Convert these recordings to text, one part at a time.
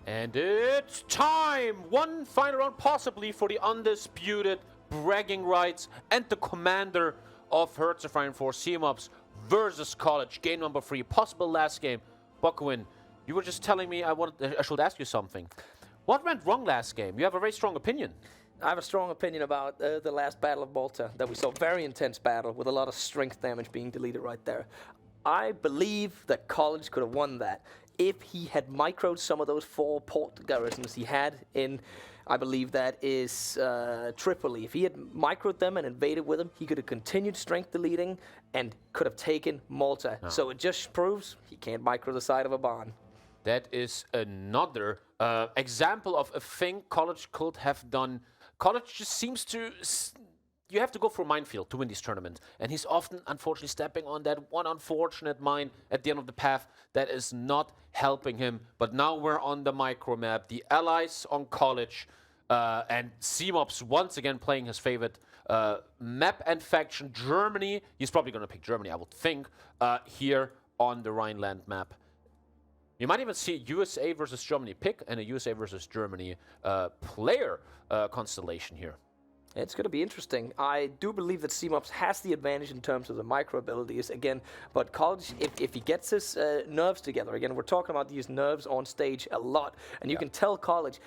And it's time! One final round possibly for the undisputed bragging rights and the commander of Hertz of Rhein for Seemops versus College. Game number 3, possible last game. Bokwin, you were just telling me I should ask you something. What went wrong last game? You have a very strong opinion. I have a strong opinion about the last Battle of Malta that we saw. Very intense battle with a lot of strength damage being deleted right there. I believe that College could have won that if he had microed some of those 4 port garrisons he had in, I believe that is Tripoli. If he had microed them and invaded with them, he could have continued strength deleting and could have taken Malta. Oh. So it just proves he can't micro the side of a barn. That is another example of a thing College could have done. College just seems to... You have to go for a minefield to win these tournaments. And he's often, unfortunately, stepping on that one unfortunate mine at the end of the path that is not helping him. But now we're on the micro map. The allies on College and Seemops once again playing his favorite map and faction, Germany. He's probably going to pick Germany, I would think, here on the Rhineland map. You might even see USA versus Germany pick and a USA versus Germany player constellation here. It's going to be interesting. I do believe that Seemops has the advantage in terms of the micro abilities, again, but College, if he gets his nerves together, again, we're talking about these nerves on stage a lot, and you can tell College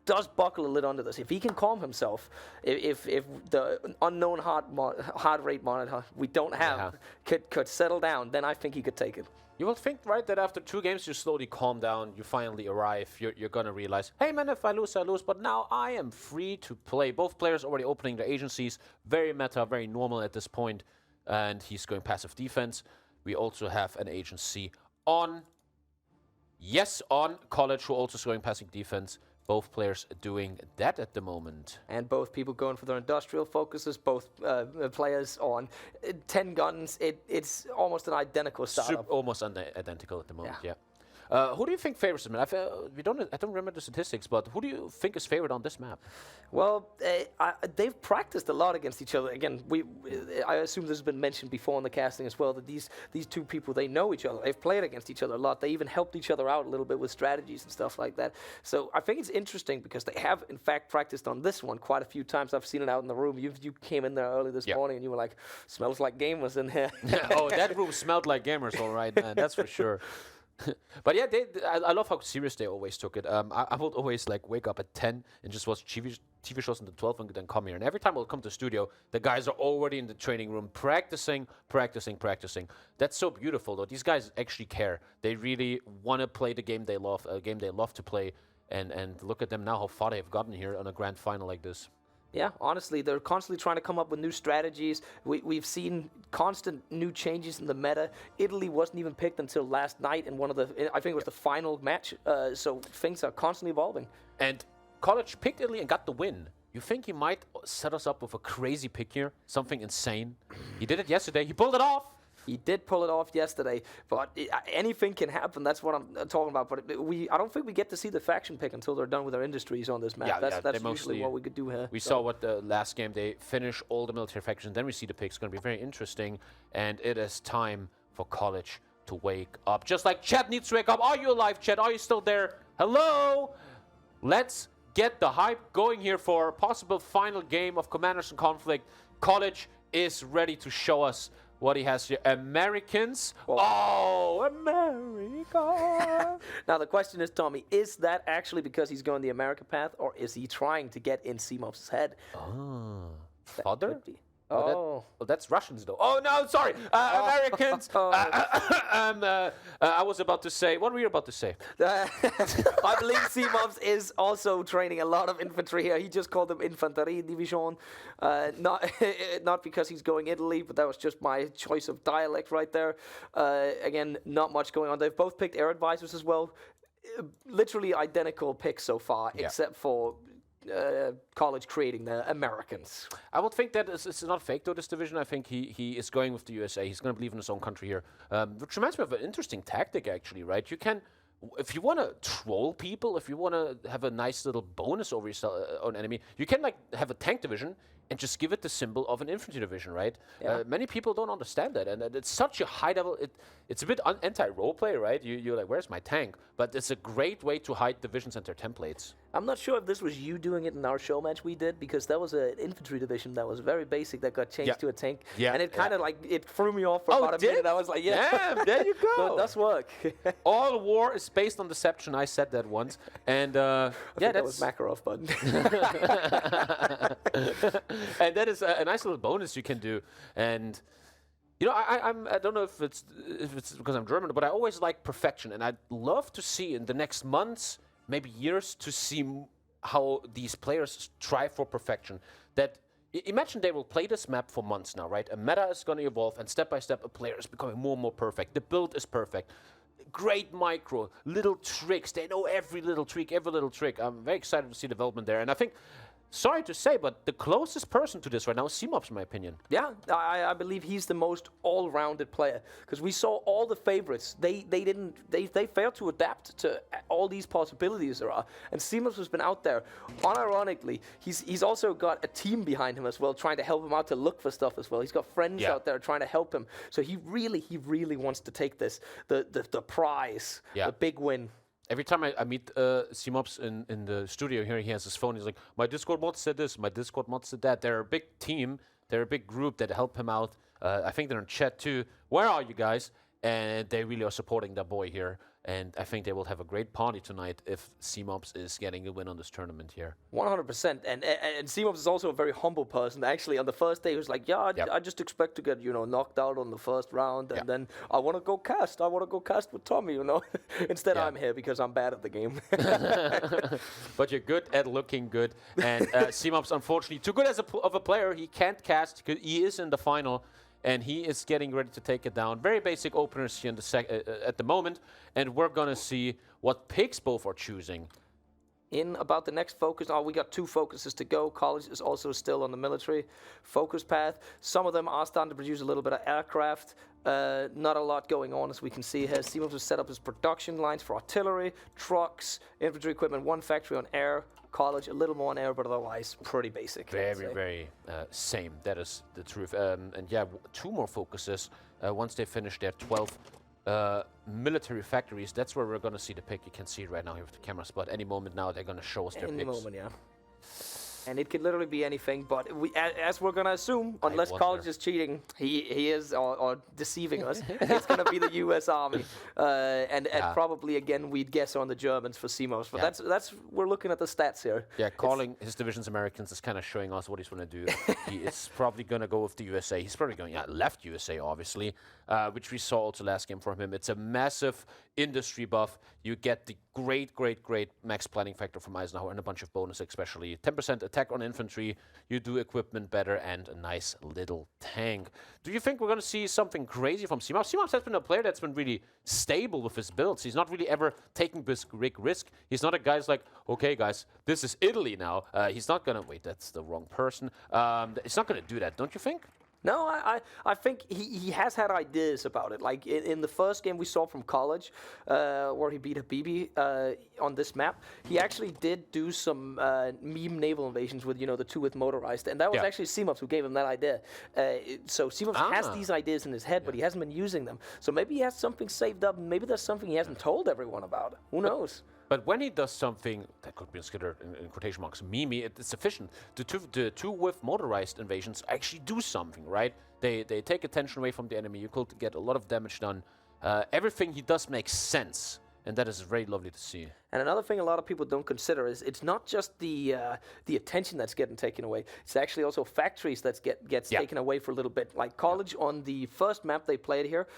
does buckle a little under this. If he can calm himself, if the unknown heart rate monitor we don't have could settle down, then I think he could take it. You will think, right, that after 2 games you slowly calm down, you finally arrive, you're going to realize, hey man, if I lose, I lose, but now I am free to play. Both players already opening their agencies, very meta, very normal at this point, and he's going passive defense. We also have an agency on College, who also is going passive defense. Both players doing that at the moment. And both people going for their industrial focuses, both players on 10 guns. It's almost an identical setup. Almost identical at the moment, yeah. Who do you think favors him? I don't remember the statistics, but who do you think is favored on this map? Well, they've practiced a lot against each other. Again, I assume this has been mentioned before in the casting as well, that these 2 people, they know each other. They've played against each other a lot. They even helped each other out a little bit with strategies and stuff like that. So I think it's interesting because they have, in fact, practiced on this one quite a few times. I've seen it out in the room. You came in there early this morning and you were like, smells like gamers in here. Oh, that room smelled like gamers, all right, man. That's for sure. But yeah, I love how serious they always took it. I would always wake up at 10 and just watch TV shows until 12 and then come here. And every time I'll come to the studio, the guys are already in the training room practicing. That's so beautiful, though. These guys actually care. They really want to play the game they love, a game they love to play. And look at them now, how far they've gotten here on a grand final like this. Yeah, honestly, they're constantly trying to come up with new strategies. We've seen constant new changes in the meta. Italy wasn't even picked until last night in one of the, I think it was the final match. So things are constantly evolving. And College picked Italy and got the win. You think he might set us up with a crazy pick here? Something insane? He did it yesterday. He pulled it off. He did pull it off yesterday, but anything can happen. That's what I'm talking about. But I don't think we get to see the faction pick until they're done with their industries on this map. That's usually what we could do here. We saw what the last game, they finish all the military factions, then we see the pick. It's going to be very interesting, and it is time for College to wake up. Just like chat needs to wake up. Are you alive, chat? Are you still there? Hello? Let's get the hype going here for a possible final game of Commanders in Conflict. College is ready to show us what he has here. Americans. Oh, America. Now, the question is, Tommy, is that actually because he's going the America path, or is he trying to get in Seemops' head? Oh. Father? Oh. That's Russians, though. Oh, no, sorry. Americans. I was about to say, what were you about to say? I believe Seemops is also training a lot of infantry here. He just called them Infanterie Division. Not because he's going Italy, but that was just my choice of dialect right there. Again, not much going on. They've both picked air advisors as well. Literally identical picks so far, except for College creating the Americans. I would think that it's not fake, though, this division. I think he is going with the USA. He's going to believe in his own country here. Which reminds me of an interesting tactic, actually, right? You can if you want to troll people, if you want to have a nice little bonus over your own enemy, you can like have a tank division and just give it the symbol of an infantry division, right? Yeah. Many people don't understand that, and it's such a high level. It's a bit anti-roleplay, right? You're like, where's my tank? But it's a great way to hide divisions and their templates. I'm not sure if this was you doing it in our show match we did, because that was an infantry division that was very basic that got changed Yeah. to a tank. Yeah, And it kind of yeah. like, it threw me off for Oh, about a it did? minute. I was like, yeah. Damn, there you go. So it does work. All war is based on deception. I said that once, and yeah, That was Makarov button. and that is a nice little bonus you can do. And you know, I don't know if it's because I'm German, but I always like perfection, and I'd love to see in the next months, maybe years, to see how these players strive for perfection. That imagine they will play this map for months now, right? A meta is going to evolve, and step by step, a player is becoming more and more perfect. The build is perfect. Great micro, little tricks. They know every little trick, I'm very excited to see development there. And I think, sorry to say, but the closest person to this right now is Seemops, in my opinion. Yeah, I believe he's the most all-rounded player, because we saw all the favorites. They failed to adapt to all these possibilities there are. And Seemops has been out there. Unironically, he's also got a team behind him as well, trying to help him out to look for stuff as well. He's got friends out there trying to help him. So he really wants to take this, the prize, the big win. Every time I meet Seemops in the studio here, he has his phone. He's like, my Discord mod said this, my Discord mod said that. They're a big team. They're a big group that help him out. I think they're in chat too. Where are you guys? And they really are supporting their boy here. And I think they will have a great party tonight if Seemops is getting a win on this tournament here. 100%. And Seemops is also a very humble person. Actually, on the first day, he was like, yeah, I just expect to get, knocked out on the first round. And then I want to go cast. I want to go cast with Tommy, Instead, I'm here because I'm bad at the game. But you're good at looking good. And Seemops, unfortunately, too good of a player. He can't cast because he is in the final. And he is getting ready to take it down. Very basic openers here in the at the moment. And we're going to see what picks both are choosing. In about the next focus, we got 2 focuses to go. College is also still on the military focus path. Some of them are starting to produce a little bit of aircraft. Not a lot going on, as we can see here. Seemops has set up his production lines for artillery, trucks, infantry equipment, 1 factory on air. College a little more on air, but otherwise pretty basic. Very same. That is the truth. And yeah, 2 more focuses once they finish their 12 military factories. That's where we're going to see the pick. You can see it right now here with the camera spot. Any moment now, they're going to show us their picks. Any moment, yeah. And it could literally be anything, but as we're going to assume, unless College is cheating, he is, or deceiving us, it's going to be the U.S. Army. And probably, again, we'd guess on the Germans for Seemops. But that's we're looking at the stats here. Yeah, calling his divisions Americans is kind of showing us what he's going to do. He is probably going to go with the USA. He's probably going, left USA, obviously, which we saw also last game from him. It's a massive industry buff. You get the great max planning factor from Eisenhower and a bunch of bonus, especially 10% attack on infantry. You do equipment better and a nice little tank. Do you think we're going to see something crazy from Seemops? Seemops has been a player that's been really stable with his builds. He's not really ever taking this big risk. He's not a guy who's like, okay, guys, this is Italy now. He's not going to... Wait, that's the wrong person. He's not going to do that, don't you think? No, I think he has had ideas about it. Like in the first game we saw from College, where he beat Habibi on this map, he actually did do some meme naval invasions with, the 2 with motorized. And that was actually Seemops who gave him that idea. So Seemops has these ideas in his head, but he hasn't been using them. So maybe he has something saved up. Maybe there's something he hasn't told everyone about. Who knows? But when he does something that could be considered in quotation marks meme, it's sufficient. The two with motorized invasions actually do something, right? They take attention away from the enemy. You could get a lot of damage done. Everything he does makes sense, and that is very lovely to see. And another thing a lot of people don't consider is it's not just the attention that's getting taken away. It's actually also factories that gets taken away for a little bit. Like College on the first map they played here,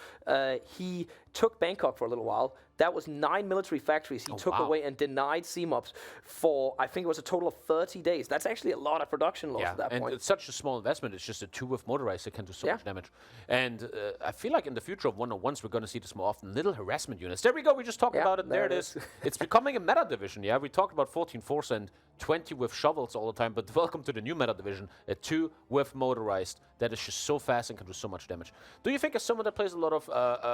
he took Bangkok for a little while. That was 9 military factories he took away and denied Seemops for, I think it was a total of 30 days. That's actually a lot of production loss at that point. And it's such a small investment. It's just a 2 with motorized that can do so much damage. And I feel like in the future of 1-on-1s, we're going to see this more often. Little harassment units. There we go. We just talked about it. There it is. It's becoming a meta division. Yeah, we talked about 14 force and 20 with shovels all the time. But welcome to the new meta division. A 2 with motorized that is just so fast and can do so much damage. Do you think as someone that plays a lot of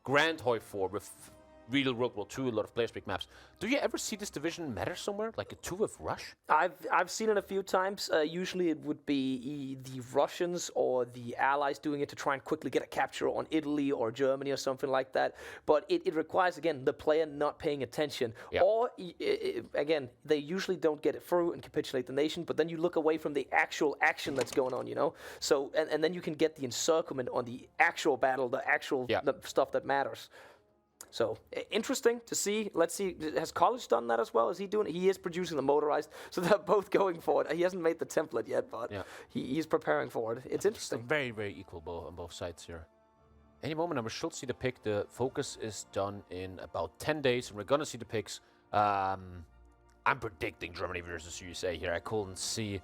Grand Hoi 4 with real World War II, a lot of players pick maps. Do you ever see this division matter somewhere, like a 2 with Rush? I've seen it a few times. Usually it would be the Russians or the Allies doing it to try and quickly get a capture on Italy or Germany or something like that. But it requires, again, the player not paying attention. Yeah. Or, again, they usually don't get it through and capitulate the nation, but then you look away from the actual action that's going on, you know? So, and then you can get the encirclement on the actual battle, the actual the stuff that matters. So interesting to see. Let's see. Has College done that as well? Is he doing it? He is producing the motorized, so they're both going for it. He hasn't made the template yet, but he's preparing for it. It's interesting. It's very, very equal on both sides here. Any moment, we should see the pick. The focus is done in about 10 days, and we're gonna see the picks. I'm predicting Germany versus USA here. I couldn't see.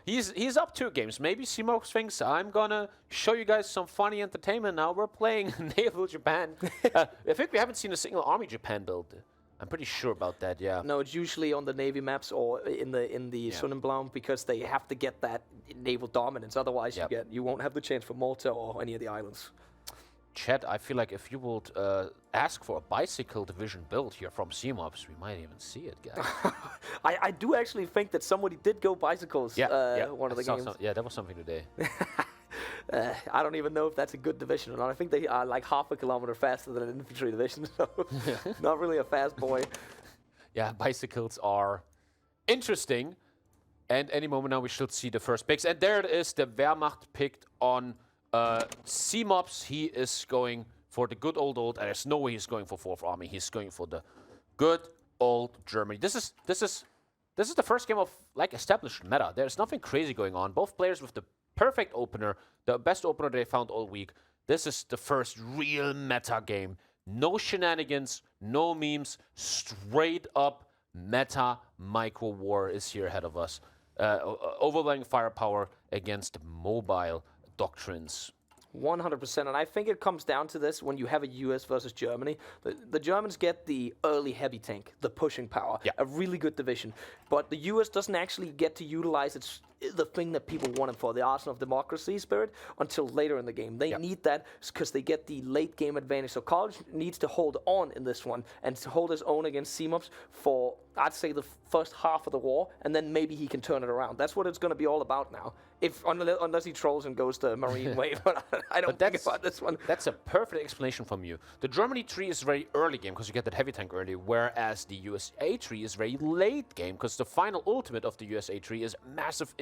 He's up 2 games. Maybe Seemops thinks I'm gonna show you guys some funny entertainment. Now we're playing Naval Japan. I think we haven't seen a single Army Japan build. I'm pretty sure about that. Yeah. No, it's usually on the Navy maps or in the Sonnenblumen because they have to get that naval dominance. Otherwise, you won't have the chance for Malta or any of the islands. Chat, I feel like if you would ask for a bicycle division build here from Seemops, we might even see it, guys. I do actually think that somebody did go bicycles one of the games. That was something today. I don't even know if that's a good division or not. I think they are like half a kilometer faster than an infantry division, so not really a fast boy. Yeah, bicycles are interesting. And any moment now we should see the first picks. And there it is, the Wehrmacht picked on Seemops. He is going for the good old, and there's no way he's going for 4th Army. He's going for the good old Germany. This is the first game of like established meta. There's nothing crazy going on. Both players with the perfect opener, the best opener they found all week. This is the first real meta game. No shenanigans, no memes, straight up meta micro war is here ahead of us. Overwhelming firepower against mobile doctrines. 100%, and I think it comes down to this when you have a US versus Germany. The Germans get the early heavy tank, the pushing power, a really good division. But the US doesn't actually get to utilize the thing that people want it for, the arsenal of democracy spirit, until later in the game. They need that because they get the late game advantage. So College needs to hold on in this one and to hold his own against Seemops for, I'd say, the first half of the war, and then maybe he can turn it around. That's what it's going to be all about now. Unless he trolls and goes to Marine Wave, I don't think about this one. That's a perfect explanation from you. The Germany tree is very early game because you get that heavy tank early, whereas the USA tree is very late game because the final ultimate of the USA tree is massive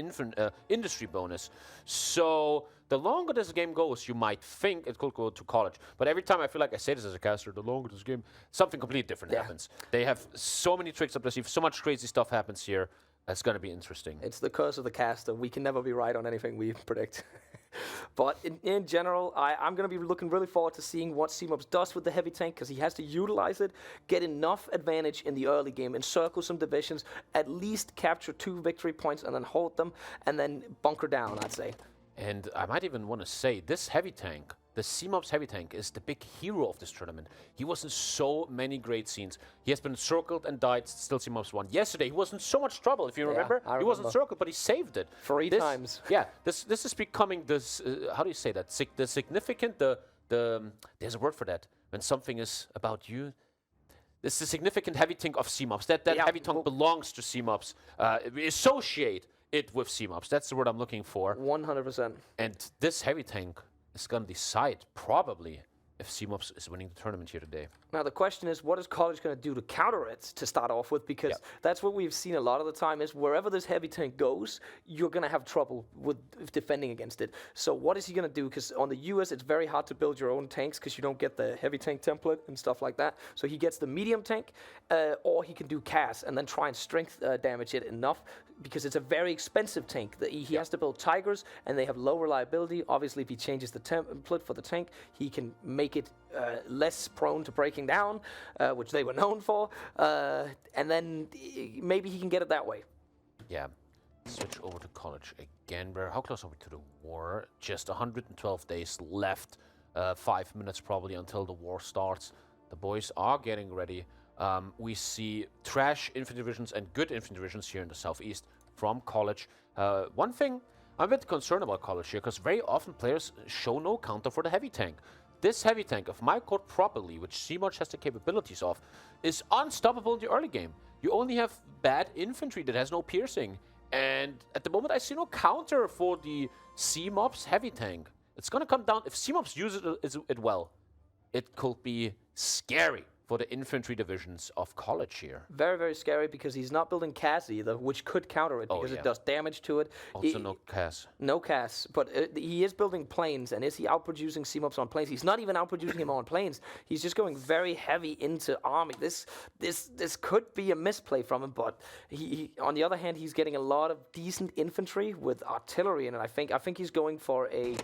industry bonus. So the longer this game goes, you might think it could go to College. But every time I feel like I say this as a caster, the longer this game, something completely different happens. They have so many tricks up their sleeve, so much crazy stuff happens here. It's going to be interesting. It's the curse of the caster. We can never be right on anything we predict. But in general, I'm going to be looking really forward to seeing what Seemops does with the heavy tank because he has to utilize it, get enough advantage in the early game, encircle some divisions, at least capture 2 victory points and then hold them, and then bunker down, I'd say. And I might even want to say, this heavy tank, the Seemops heavy tank, is the big hero of this tournament. He was in so many great scenes. He has been circled and died, still Seemops won. Yesterday, he was in so much trouble, if you remember. He was encircled, but he saved it. 3 times. Yeah, this is becoming this, how do you say that? The significant, there's a word for that. When something is about you. This is a significant heavy tank of Seemops. That heavy tank belongs to Seemops. We associate it with Seemops. That's the word I'm looking for. 100%. And this heavy tank is going to decide, probably, if Seemops is winning the tournament here today. Now, the question is, what is College going to do to counter it to start off with? Because that's what we've seen a lot of the time is wherever this heavy tank goes, you're going to have trouble with defending against it. So what is he going to do? Because on the US, it's very hard to build your own tanks because you don't get the heavy tank template and stuff like that. So he gets the medium tank, or he can do CAS and then try and strength damage it enough because it's a very expensive tank. He has to build Tigers, and they have low reliability. Obviously, if he changes the template for the tank, he can make it less prone to breaking down, which they were known for, and then maybe he can get it that way. Yeah. Switch over to College again. How close are we to the war? Just 112 days left. 5 minutes probably until the war starts. The boys are getting ready. We see trash infantry divisions and good infantry divisions here in the southeast from College. One thing I'm a bit concerned about College here, because very often players show no counter for the heavy tank. this heavy tank, if microed properly, which Seemops has the capabilities of, is unstoppable in the early game. You only have bad infantry that has no piercing. And at the moment, I see no counter for the Seemops heavy tank. It's going to come down, if Seemops uses it well, it could be scary for the infantry divisions of college here. Very, very scary because he's not building CAS either, which could counter it because it does damage to it. Also no CAS. No CAS, but he is building planes, and is he outproducing Seemops on planes? He's not even outproducing him on planes. He's just going very heavy into army. This could be a misplay from him, but he on the other hand, he's getting a lot of decent infantry with artillery in it. I think he's going for a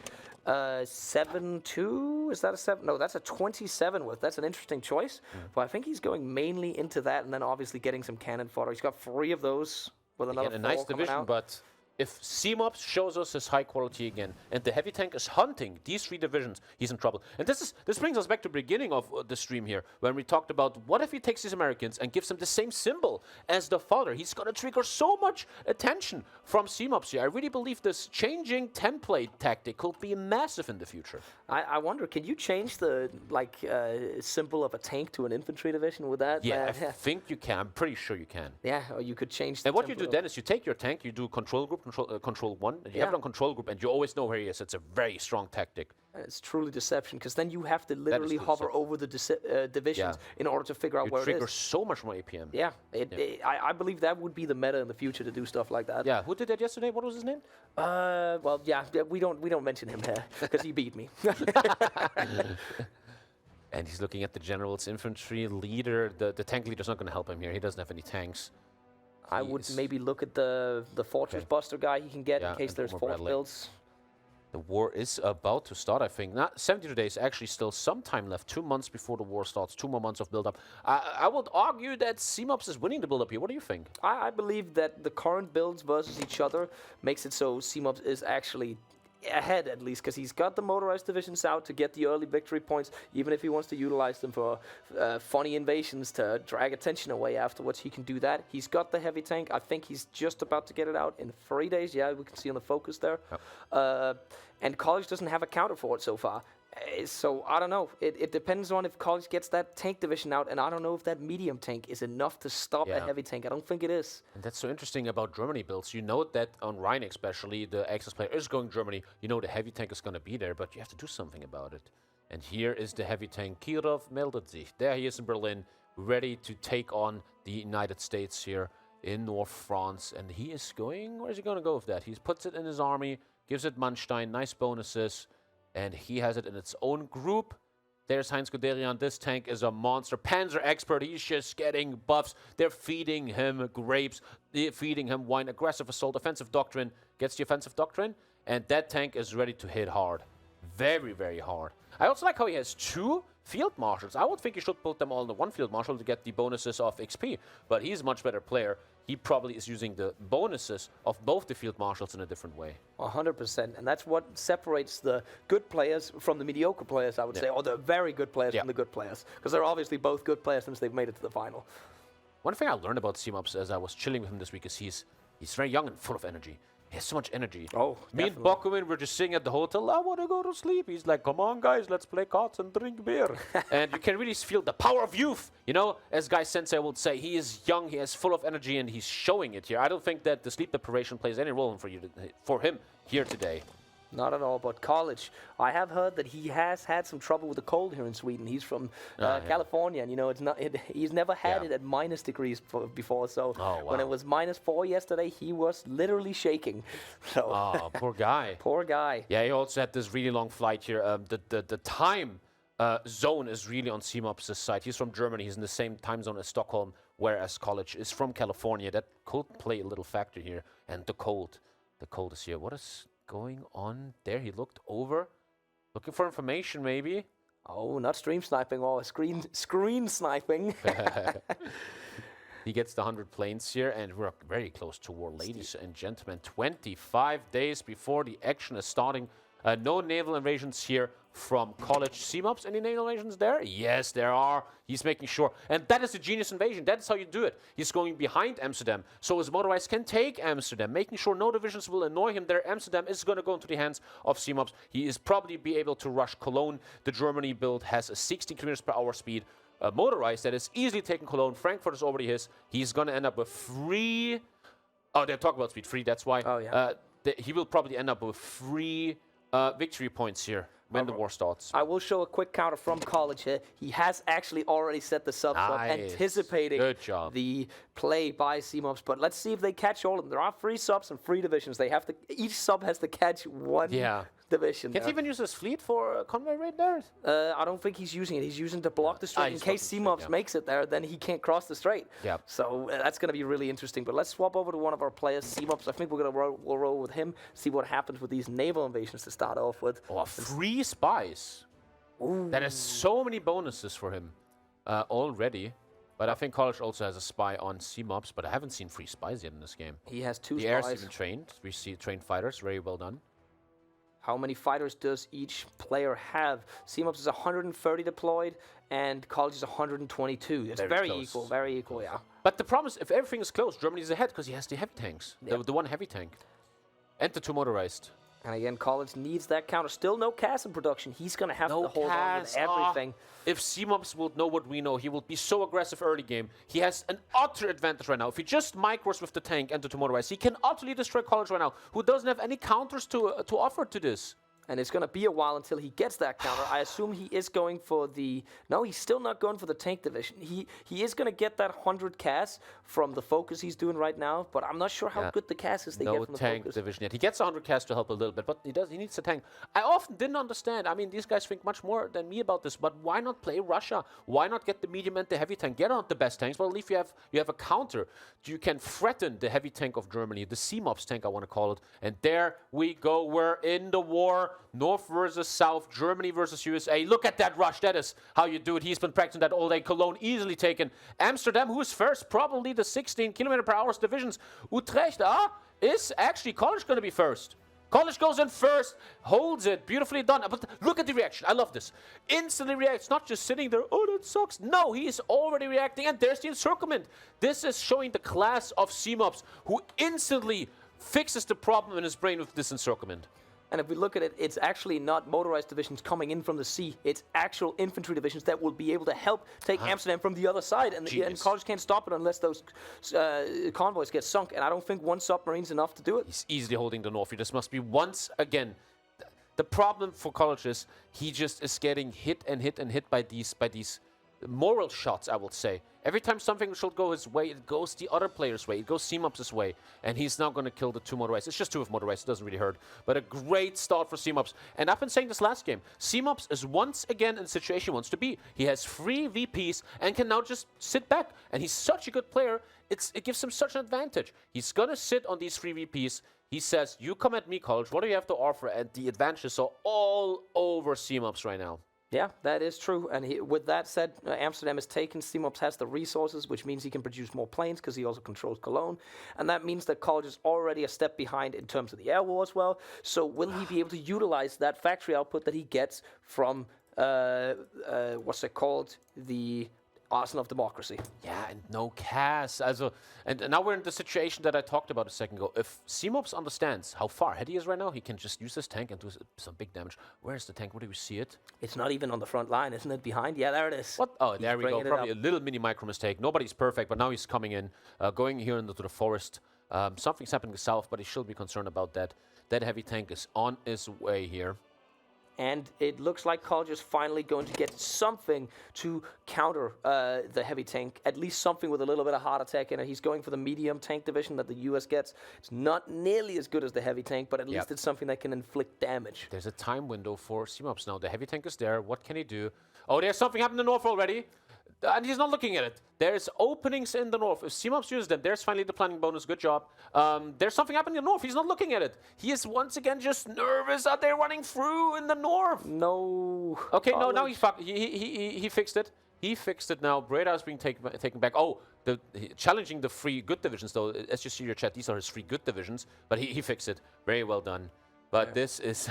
7-2. Is that a 7? No, that's a 27 with. That's an interesting choice. But I think he's going mainly into that, and then obviously getting some cannon fodder. He's got 3 of those with another 4 a nice division, out. But if Seemops shows us his high quality again, and the heavy tank is hunting these 3 divisions, he's in trouble. And this brings us back to the beginning of the stream here, when we talked about what if he takes these Americans and gives them the same symbol as the father. He's going to trigger so much attention from Seemops here. I really believe this changing template tactic could be massive in the future. I wonder, can you change the symbol of a tank to an infantry division with that? Yeah, I think you can. I'm pretty sure you can. Yeah, or you could change the And what you do then is you take your tank, you do control group, control 1, and you have it on control group, and you always know where he is. It's a very strong tactic. It's truly deception, because then you have to literally hover over the divisions in order to figure out where it is. You trigger so much more APM. Yeah, I believe that would be the meta in the future to do stuff like that. Yeah, who did that yesterday? What was his name? Well, yeah, we don't mention him here because he beat me. And he's looking at the general's infantry leader. The tank leader's not going to help him here. He doesn't have any tanks. I would maybe look at the Fortress Buster guy he can get in case there's force builds. The war is about to start, I think. Not 72 days, actually still some time left. 2 months before the war starts. 2 more months of build-up. I would argue that Seemops is winning the build-up here. What do you think? I believe that the current builds versus each other makes it so Seemops is actually ahead, at least, because he's got the motorized divisions out to get the early victory points. Even if he wants to utilize them for funny invasions to drag attention away afterwards, he can do that. He's got the heavy tank. I think he's just about to get it out in 3 days. Yeah, we can see on the focus there. Yep. And College doesn't have a counter for it so far. So I don't know. It depends on if College gets that tank division out, and I don't know if that medium tank is enough to stop a heavy tank. I don't think it is. And that's so interesting about Germany builds. You know that on Rhein especially, the Axis player is going Germany. You know the heavy tank is going to be there, but you have to do something about it. And here is the heavy tank. Kirov meldet sich. There he is in Berlin, ready to take on the United States here in North France. And he is going, where's he going to go with that? He puts it in his army, gives it Manstein, nice bonuses. And he has it in its own group. There's Heinz Guderian. This tank is a monster. Panzer expert. He's just getting buffs. They're feeding him grapes. They're feeding him wine. Aggressive assault. Offensive doctrine. Gets the offensive doctrine. And that tank is ready to hit hard. Very, very hard. I also like how he has 2 field marshals. I would think he should put them all in the 1 field marshal to get the bonuses of XP. But he's a much better player. He probably is using the bonuses of both the field marshals in a different way. 100%. And that's what separates the good players from the mediocre players, I would say, or the very good players from the good players. Because they're obviously both good players since they've made it to the final. One thing I learned about Seemops as I was chilling with him this week is he's very young and full of energy. He has so much energy. Oh, Me and Bakumin were just sitting at the hotel. I want to go to sleep. He's like, come on, guys, let's play cards and drink beer. And you can really feel the power of youth. You know, as Guy Sensei would say, he is young, he is full of energy, and he's showing it here. I don't think that the sleep deprivation plays any role for him here today. Not at all, but College. I have heard that he has had some trouble with the cold here in Sweden. He's from California, and you know he's never had it at minus degrees before. So when it was -4 yesterday, he was literally shaking. So poor guy. Poor guy. Yeah, he also had this really long flight here. The time zone is really on Seemops' side. He's from Germany. He's in the same time zone as Stockholm, whereas College is from California. That could play a little factor here. And the cold is here. What is going on there? He looked over, looking for information maybe. Oh, not stream sniping or screen sniping. He gets the 100 planes here, and we're very close to war, ladies and gentlemen. 25 days before the action is starting. No naval invasions here from College. Seemops, any naval invasions there? Yes, there are. He's making sure. And that is a genius invasion. That is how you do it. He's going behind Amsterdam, so his motorized can take Amsterdam, making sure no divisions will annoy him there. Amsterdam is going to go into the hands of Seemops. He is probably be able to rush Cologne. The Germany build has a 60 kilometers per hour speed. Motorized that is easily taking Cologne. Frankfurt is already his. He's going to end up with free... Oh, they talk about speed free. That's why. Oh, yeah. He will probably end up with free victory points here when the war starts. I will show a quick counter from College here. He has actually already set the subs up, anticipating the play by Seemops. But let's see if they catch all of them. There are 3 subs and 3 divisions. They have to. Each sub has to catch one division. Can't he even use his fleet for convoy raid there? I don't think he's using it. He's using to block the strait in case Seemops makes it there. Then he can't cross the strait. Yeah. So that's going to be really interesting. But let's swap over to one of our players, Seemops. I think we're going to we'll roll with him. See what happens with these naval invasions to start off with. Oh, 3 spies. Ooh. That is so many bonuses for him already. But I think College also has a spy on Seemops. But I haven't seen 3 spies yet in this game. He has 2 spies. The air's even trained. We see trained fighters. Very well done. How many fighters does each player have? Seemops is 130 deployed, and College is 122. It's very equal, very equal, yeah. But the problem is, if everything is close, Germany's ahead because he has the heavy tanks. Yep. The one heavy tank. And the 2 motorized. And again, College needs that counter. Still no CAS in production. He's going to have to hold on with everything. If Seemops would know what we know, he will be so aggressive early game. He has an utter advantage right now. If he just micros with the tank and the 2 motorized, he can utterly destroy College right now, who doesn't have any counters to offer to this. And it's going to be a while until he gets that counter. I assume he is going for the... No, he's still not going for the tank division. He is going to get that 100 CAS from the focus he's doing right now, but I'm not sure how good the CAS is they get from the focus. No tank division yet. He gets 100 CAS to help a little bit, but he needs the tank. I often didn't understand. I mean, these guys think much more than me about this, but why not play Russia? Why not get the medium and the heavy tank? Get on the best tanks. Well, at least you have a counter. You can threaten the heavy tank of Germany, the Seemops tank, I want to call it. And there we go. We're in the war. North versus South, Germany versus USA. Look at that rush. That is how you do it. He's been practicing that all day. Cologne easily taken. Amsterdam, who is first? Probably the 16 kilometer per hour divisions. Utrecht, is actually College going to be first. College goes in first, holds it, beautifully done. But look at the reaction. I love this. Instantly reacts, not just sitting there, oh, that sucks. No, he is already reacting, and there's the encirclement. This is showing the class of Seemops, who instantly fixes the problem in his brain with this encirclement. And if we look at it, it's actually not motorized divisions coming in from the sea. It's actual infantry divisions that will be able to help take Amsterdam from the other side. And College can't stop it unless those convoys get sunk. And I don't think 1 submarine's enough to do it. He's easily holding the North. This must be once again. The problem for College is he just is getting hit and hit and hit by these moral shots, I will say. Every time something should go his way, it goes the other player's way. It goes Seemops' way. And he's now going to kill the 2 motorized. It's just 2 of motorized. It doesn't really hurt. But a great start for Seemops. And I've been saying this last game. Seemops is once again in the situation he wants to be. He has 3 VPs and can now just sit back. And he's such a good player. It gives him such an advantage. He's going to sit on these 3 VPs. He says, you come at me, College. What do you have to offer? And the advantages are all over Seemops right now. Yeah, that is true. And with that said, Amsterdam is taken. Seemops has the resources, which means he can produce more planes because he also controls Cologne. And that means that College is already a step behind in terms of the air war as well. So will he be able to utilize that factory output that he gets from, what's it called? The Arsenal of Democracy. Yeah, and no CAS. And now we're in the situation that I talked about a second ago. If Seemops understands how far ahead he is right now, he can just use this tank and do some big damage. Where's the tank? Where do we see it? It's not even on the front line, isn't it? Behind? Yeah, there it is. What? Oh, there we go. Probably a little mini micro mistake. Nobody's perfect, but now he's coming in, going here into the forest. Something's happening south, but he should be concerned about that. That heavy tank is on his way here. And it looks like College is finally going to get something to counter the heavy tank, at least something with a little bit of heart attack in it. He's going for the medium tank division that the US gets. It's not nearly as good as the heavy tank, but at least it's something that can inflict damage. There's a time window for Seemops now. The heavy tank is there. What can he do? Oh, there's something happened in the north already. And he's not looking at it. There's openings in the north. If Seemops uses them, there's finally the planning bonus. Good job. There's something happening in the north. He's not looking at it. He is once again just nervous out there running through in the north. No. Okay, no, now he fixed it. He fixed it now. Breda is being taken back. Oh, challenging the 3 good divisions, though. As you see in your chat, these are his 3 good divisions. But he fixed it. Very well done. But this is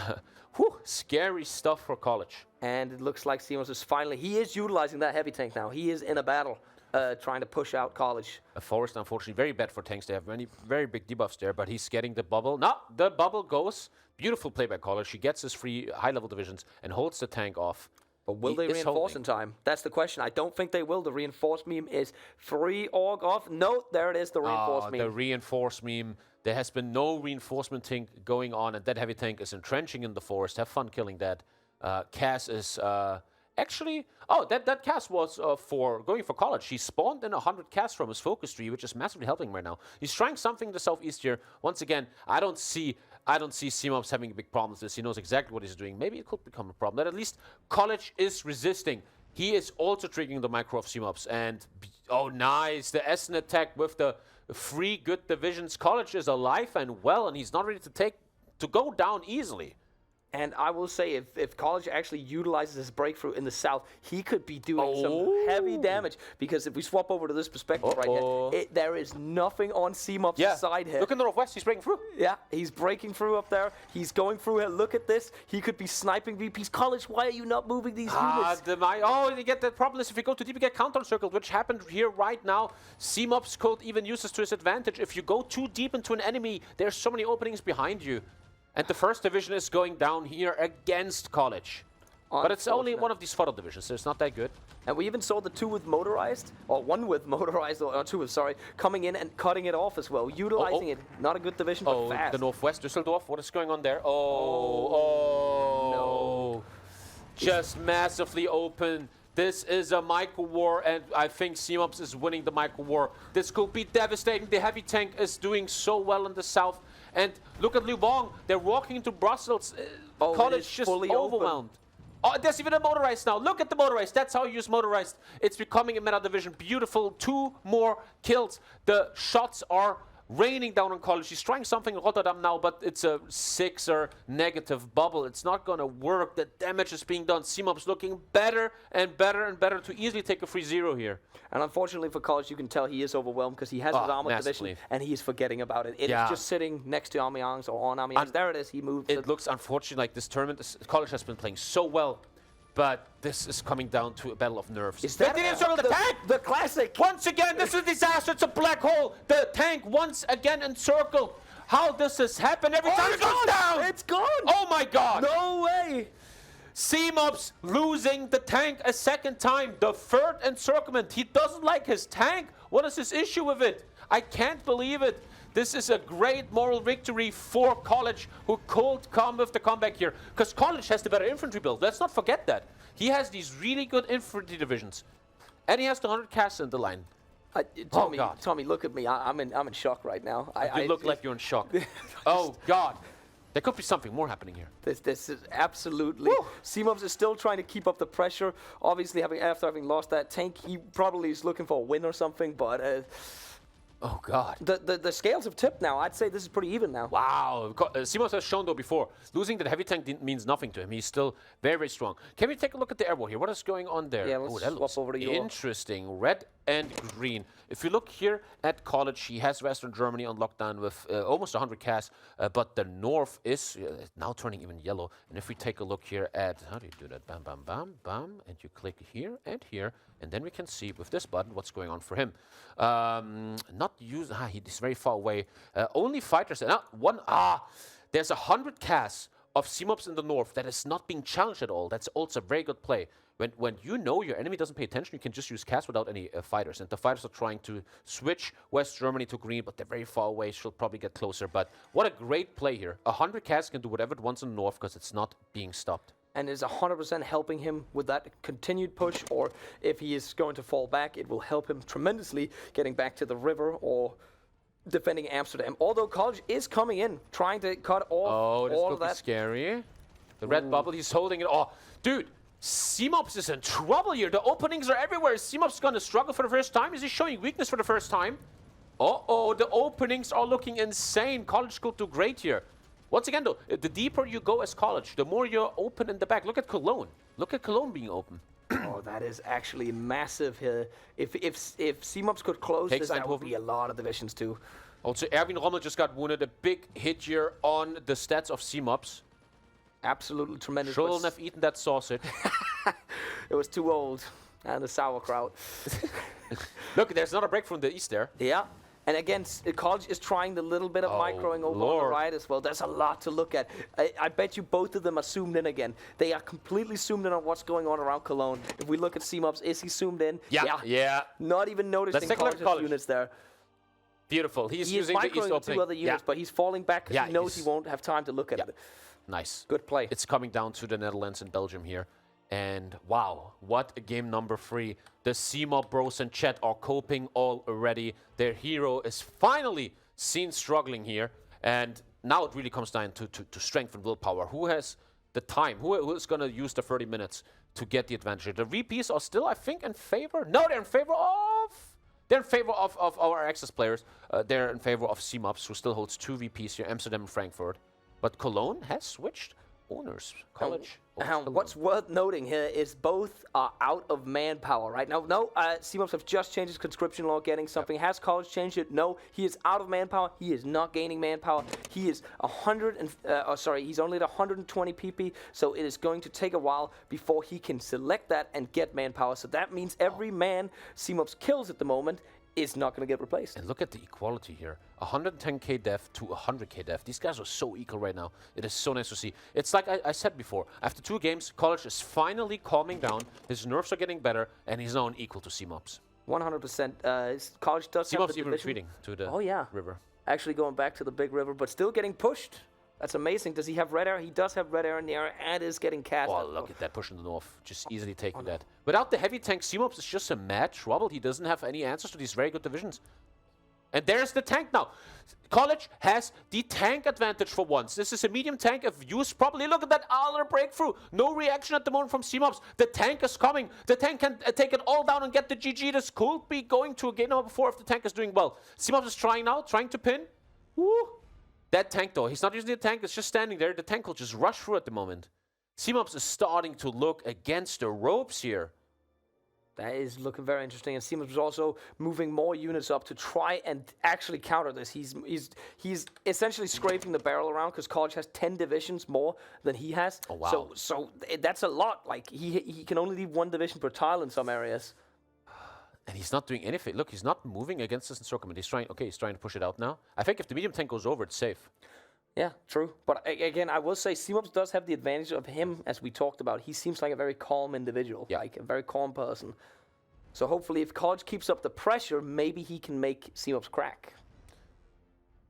scary stuff for college. And it looks like Seemops is he is utilizing that heavy tank now. He is in a battle trying to push out college. A forest, unfortunately, very bad for tanks. They have many very big debuffs there, but he's getting the bubble. No, the bubble goes. Beautiful play by college. He gets his free high-level divisions and holds the tank off. But will they reinforce in time? That's the question. I don't think they will. The reinforce meme is free org off. No, there it is, the reinforce meme. The reinforce meme. There has been no reinforcement tank going on, and that heavy tank is entrenching in the forest. Have fun killing that. Cass is actually... Oh, that Cass was for going for college. He spawned in 100 Cass from his focus tree, which is massively helping right now. He's trying something in the southeast here. Once again, I don't see Seemops having big problems with this. He knows exactly what he's doing. Maybe it could become a problem. But at least college is resisting. He is also triggering the micro of Seemops. And, oh, nice. The Essen attack with the free good divisions. College is alive and well, and he's not ready to go down easily. And I will say, if college actually utilizes his breakthrough in the south, he could be doing some heavy damage. Because if we swap over to this perspective right here, there is nothing on Seemops' side here. Look in the northwest, he's breaking through. Yeah, he's breaking through up there. He's going through here. Look at this. He could be sniping VPs. College, why are you not moving these units? You get that problem is if you go too deep, you get counter-circled, which happened here right now. Seemops could even use this to his advantage. If you go too deep into an enemy, there's so many openings behind you. And the first division is going down here against college. But it's only one of these fodder divisions, so it's not that good. And we even saw the two with motorized, or one with motorized, or two with, sorry, coming in and cutting it off as well, utilizing it. Not a good division, but fast. The northwest Düsseldorf, what is going on there? No. Just massively open. This is a micro war, and I think Seemops is winning the micro war. This could be devastating. The heavy tank is doing so well in the south. And look at Lubong. They're walking into Brussels. College just overwhelmed. Oh, there's even a motorized now. Look at the motorized. That's how you use motorized. It's becoming a meta division. Beautiful. 2 more kills. The shots are raining down on college. He's trying something in Rotterdam now, but it's a 6er negative bubble. It's not going to work. The damage is being done. Seemops looking better and better and better to easily take a free 0 here. And unfortunately for college, you can tell he is overwhelmed because he has his armor division and he's forgetting about it. It is just sitting next to Amiens or on Amiens. There it is. He moved. It looks unfortunate like this tournament. College has been playing so well. But this is coming down to a battle of nerves. Is that the tank? The classic. Once again, this is a disaster. It's a black hole. The tank once again encircled. How does this happen every time it goes down? It's gone. Oh my God. No way. Seemops losing the tank a second time. The third encirclement. He doesn't like his tank. What is his issue with it? I can't believe it. This is a great moral victory for college, who could come with the comeback here. Because college has the better infantry build. Let's not forget that. He has these really good infantry divisions. And he has the 100 casts in the line. Tommy, look at me. I'm in shock right now. You look like you're in shock. Oh, God. There could be something more happening here. This is absolutely... Seemops is still trying to keep up the pressure. Obviously, after having lost that tank, he probably is looking for a win or something, but... oh, God. The scales have tipped now. I'd say this is pretty even now. Wow. Seemops has shown, though, before, losing that heavy tank means nothing to him. He's still very, very strong. Can we take a look at the airborne here? What is going on there? Yeah, let's swap over to you. Interesting. Red and green. If you look here at college, he has Western Germany on lockdown with almost 100 casts, but the north is now turning even yellow. And if we take a look here at, how do you do that? Bam, bam, bam, bam. And you click here, and then we can see with this button what's going on for him. He's very far away. Only fighters. There's 100 casts of Seemops in the north that is not being challenged at all. That's also a very good play. When you know your enemy doesn't pay attention, you can just use casts without any fighters. And the fighters are trying to switch West Germany to green, but they're very far away. She'll probably get closer. But what a great play here. 100 casts can do whatever it wants in the north because it's not being stopped. And is 100% helping him with that continued push, or if he is going to fall back, it will help him tremendously getting back to the river or defending Amsterdam. Although college is coming in, trying to cut off all of that. Oh, this could be scary. The red bubble, he's holding it. Oh, dude, Seemops is in trouble here. The openings are everywhere. Is Seemops going to struggle for the first time? Is he showing weakness for the first time? Uh-oh, the openings are looking insane. College could do great here. Once again, though, the deeper you go as college, the more you're open in the back. Look at Cologne. Look at Cologne being open. Oh, that is actually massive here. If Seemops could close this, that would be a lot of divisions too. Also, Erwin Rommel just got wounded. A big hit here on the stats of Seemops. Absolutely tremendous. Shouldn't have eaten that sausage. It was too old. And the sauerkraut. Look, there's another break from the east there. Yeah. And again, College is trying the little bit of microing over on the right as well. There's a lot to look at. I bet you both of them are zoomed in again. They are completely zoomed in on what's going on around Cologne. If we look at Seemops, is he zoomed in? Yeah. Not even noticing College's units there. Beautiful. He's using the east microing opening. two other units, but he's falling back because he knows he he's- won't have time to look at it. Nice. Good play. It's coming down to the Netherlands and Belgium here. And wow, what a game number 3. The Seemop bros and chat are coping already. Their hero is finally seen struggling here. And now it really comes down to strength and willpower. Who has the time? Who is going to use the 30 minutes to get the advantage? The VPs are still, I think, in favor. No, they're in favor of our Access players. They're in favor of Seemops, who still holds 2 VPs here, Amsterdam and Frankfurt. But Cologne has switched owners. College. What's worth noting here is both are out of manpower right now. No, Seemops have just changed his conscription law, getting something. Has College changed it? No, he is out of manpower. He is not gaining manpower. He is he's only at 120 PP, so it is going to take a while before he can select that and get manpower. So that means every man Seemops kills at the moment is not going to get replaced. And look at the equality here. 110k def to 100k def. These guys are so equal right now. It is so nice to see. It's like I said before. After 2 games, College is finally calming down. His nerves are getting better, and he's now equal to Seemops. 100%. College does have Seemops the even division. retreating to the river. Actually going back to the big river, but still getting pushed. That's amazing. Does he have red air? He does have red air in the air and is getting cast. Oh, look at that push in the north. Just easily taking that. Without the heavy tank, Seemops is just a mad trouble. He doesn't have any answers to these very good divisions. And there's the tank now. College has the tank advantage for once. This is a medium tank if used properly. Look at that other breakthrough. No reaction at the moment from Seemops. The tank is coming. The tank can take it all down and get the GG. This could be going to a game number 4 if the tank is doing well. Seemops is trying now, trying to pin. Woo! That tank, though, he's not using the tank. It's just standing there. The tank will just rush through at the moment. Seemops is starting to look against the ropes here. That is looking very interesting. And Seemops is also moving more units up to try and actually counter this. He's essentially scraping the barrel around because College has 10 divisions more than he has. Oh, wow. So that's a lot. Like, he can only leave 1 division per tile in some areas. And he's not doing anything. Look, he's not moving against this encirclement. He's trying to push it out now. I think if the medium tank goes over, it's safe. Yeah, true. But again, I will say Seemops does have the advantage of him, as we talked about. He seems like a very calm individual, like a very calm person. So hopefully if College keeps up the pressure, maybe he can make Seemops crack.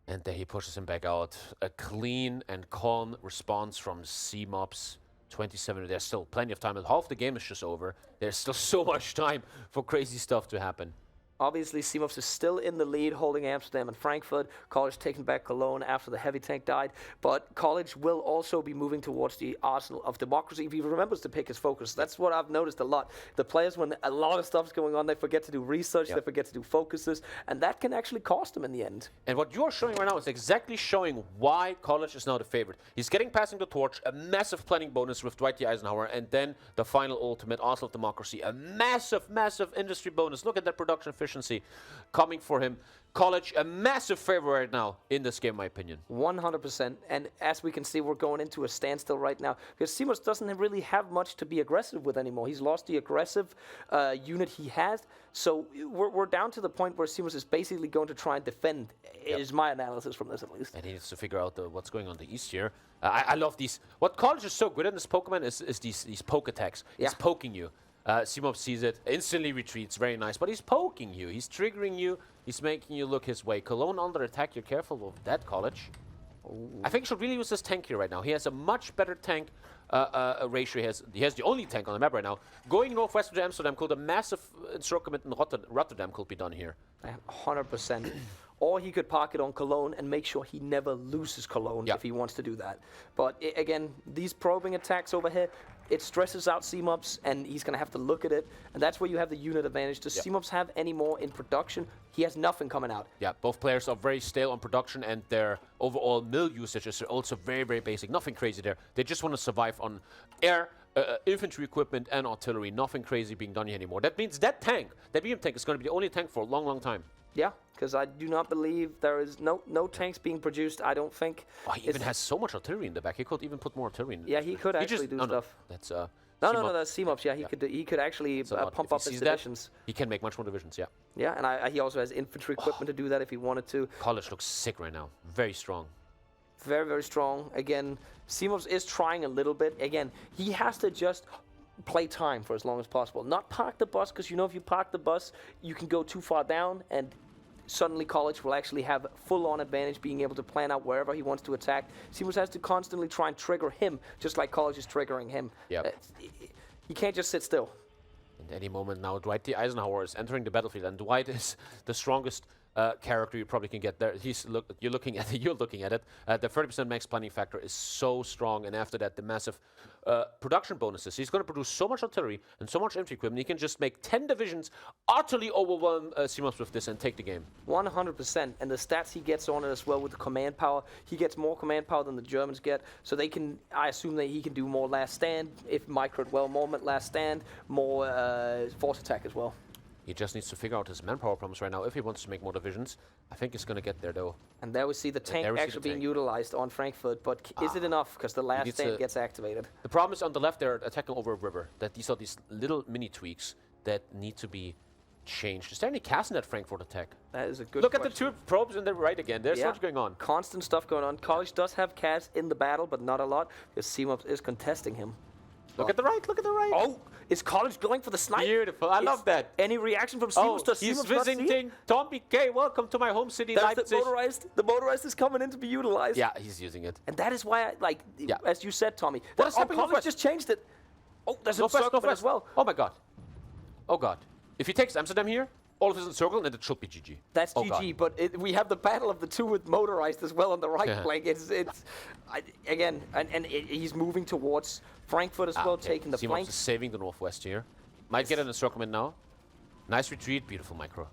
And there he pushes him back out. A clean and calm response from Seemops. 27, there's still plenty of time. Half the game is just over. There's still so much time for crazy stuff to happen. Obviously, Seemops is still in the lead, holding Amsterdam and Frankfurt. College taking back Cologne after the heavy tank died. But College will also be moving towards the arsenal of democracy if he remembers to pick his focus. That's what I've noticed a lot. The players, when a lot of stuff's going on, they forget to do research, they forget to do focuses, and that can actually cost them in the end. And what you're showing right now is exactly showing why College is now the favorite. He's getting passing the torch, a massive planning bonus with Dwight D. Eisenhower, and then the final ultimate, Arsenal of Democracy, a massive, massive industry bonus. Look at that production efficiency coming for him. College, a massive favorite right now in this game, in my opinion. 100%. And as we can see, we're going into a standstill right now because Seemops doesn't really have much to be aggressive with anymore. He's lost the aggressive unit he has. So we're down to the point where Seemops is basically going to try and defend, is my analysis from this at least. And he needs to figure out what's going on in the east here. I love these. What College is so good at in this Pokemon is these poke attacks. He's poking you. Seemops sees it, instantly retreats, very nice. But he's poking you, he's triggering you, he's making you look his way. Cologne under attack, you're careful of that, College. Ooh. I think he should really use this tank here right now. He has a much better tank ratio. He has the only tank on the map right now. Going northwest to Amsterdam, could a massive encirclement in Rotterdam could be done here. 100%. Or he could park it on Cologne and make sure he never loses Cologne if he wants to do that. But again, these probing attacks over here, it stresses out Seemops, and he's going to have to look at it. And that's where you have the unit advantage. Does Seemops have any more in production? He has nothing coming out. Yeah, both players are very stale on production, and their overall mill usage is also very, very basic. Nothing crazy there. They just want to survive on air, infantry equipment, and artillery. Nothing crazy being done here anymore. That means that tank, that medium tank, is going to be the only tank for a long, long time. Yeah, because I do not believe there is no tanks being produced. I don't think. Oh, he even has so much artillery in the back. He could even put more artillery in. Yeah, he could actually do stuff. That's No, Seemops. that's Seemops. Yeah, he could actually pump up his divisions. He can make much more divisions. Yeah. Yeah, and he also has infantry equipment to do that if he wanted to. College looks sick right now. Very strong. Very, very strong. Again, Seemops is trying a little bit. Again, he has to just play time for as long as possible. Not park the bus, because if you park the bus, you can go too far down, and suddenly College will actually have full-on advantage, being able to plan out wherever he wants to attack. Seemops has to constantly try and trigger him, just like College is triggering him. Yep. He can't just sit still. In any moment now, Dwight D. Eisenhower is entering the battlefield, and Dwight is the strongest character you probably can get there. You're looking at it. The 30% max planning factor is so strong, and after that, the massive production bonuses. He's going to produce so much artillery and so much infantry equipment. He can just make 10 divisions, utterly overwhelm Seemops with this, and take the game. 100%, and the stats he gets on it as well with the command power. He gets more command power than the Germans get, so they can. I assume that he can do more last stand if microed well, more last stand, more force attack as well. He just needs to figure out his manpower problems right now if he wants to make more divisions. I think he's going to get there, though. And there we see the tank actually being utilized on Frankfurt, but is it enough? Because the last stand gets activated. The problem is on the left, they're attacking over a river. That these are these little mini tweaks that need to be changed. Is there any cast in that Frankfurt attack? That is a good Look question. at the two probes on the right again. There's so much going on. Constant stuff going on. College does have cast in the battle, but not a lot, because Seemops is contesting him. Look at the right. Look at the right. Oh, is College going for the snipe? Beautiful. I love that. Any reaction from Seemops? Oh, he's visiting Tom BK. Welcome to my home city, Leipzig. The motorized is coming in to be utilized. Yeah, he's using it. And that is why, as you said, Tommy, College just changed it. Oh, there's a circle as well. Oh, my God. Oh, God. If he takes Amsterdam here, all of us in circle, and it should be GG. That's GG, but we have the battle of the two with motorized as well on the right flank. He's moving towards Frankfurt as well, taking the flank. Seemops is saving the northwest here. Might get an encirclement now. Nice retreat, beautiful micro.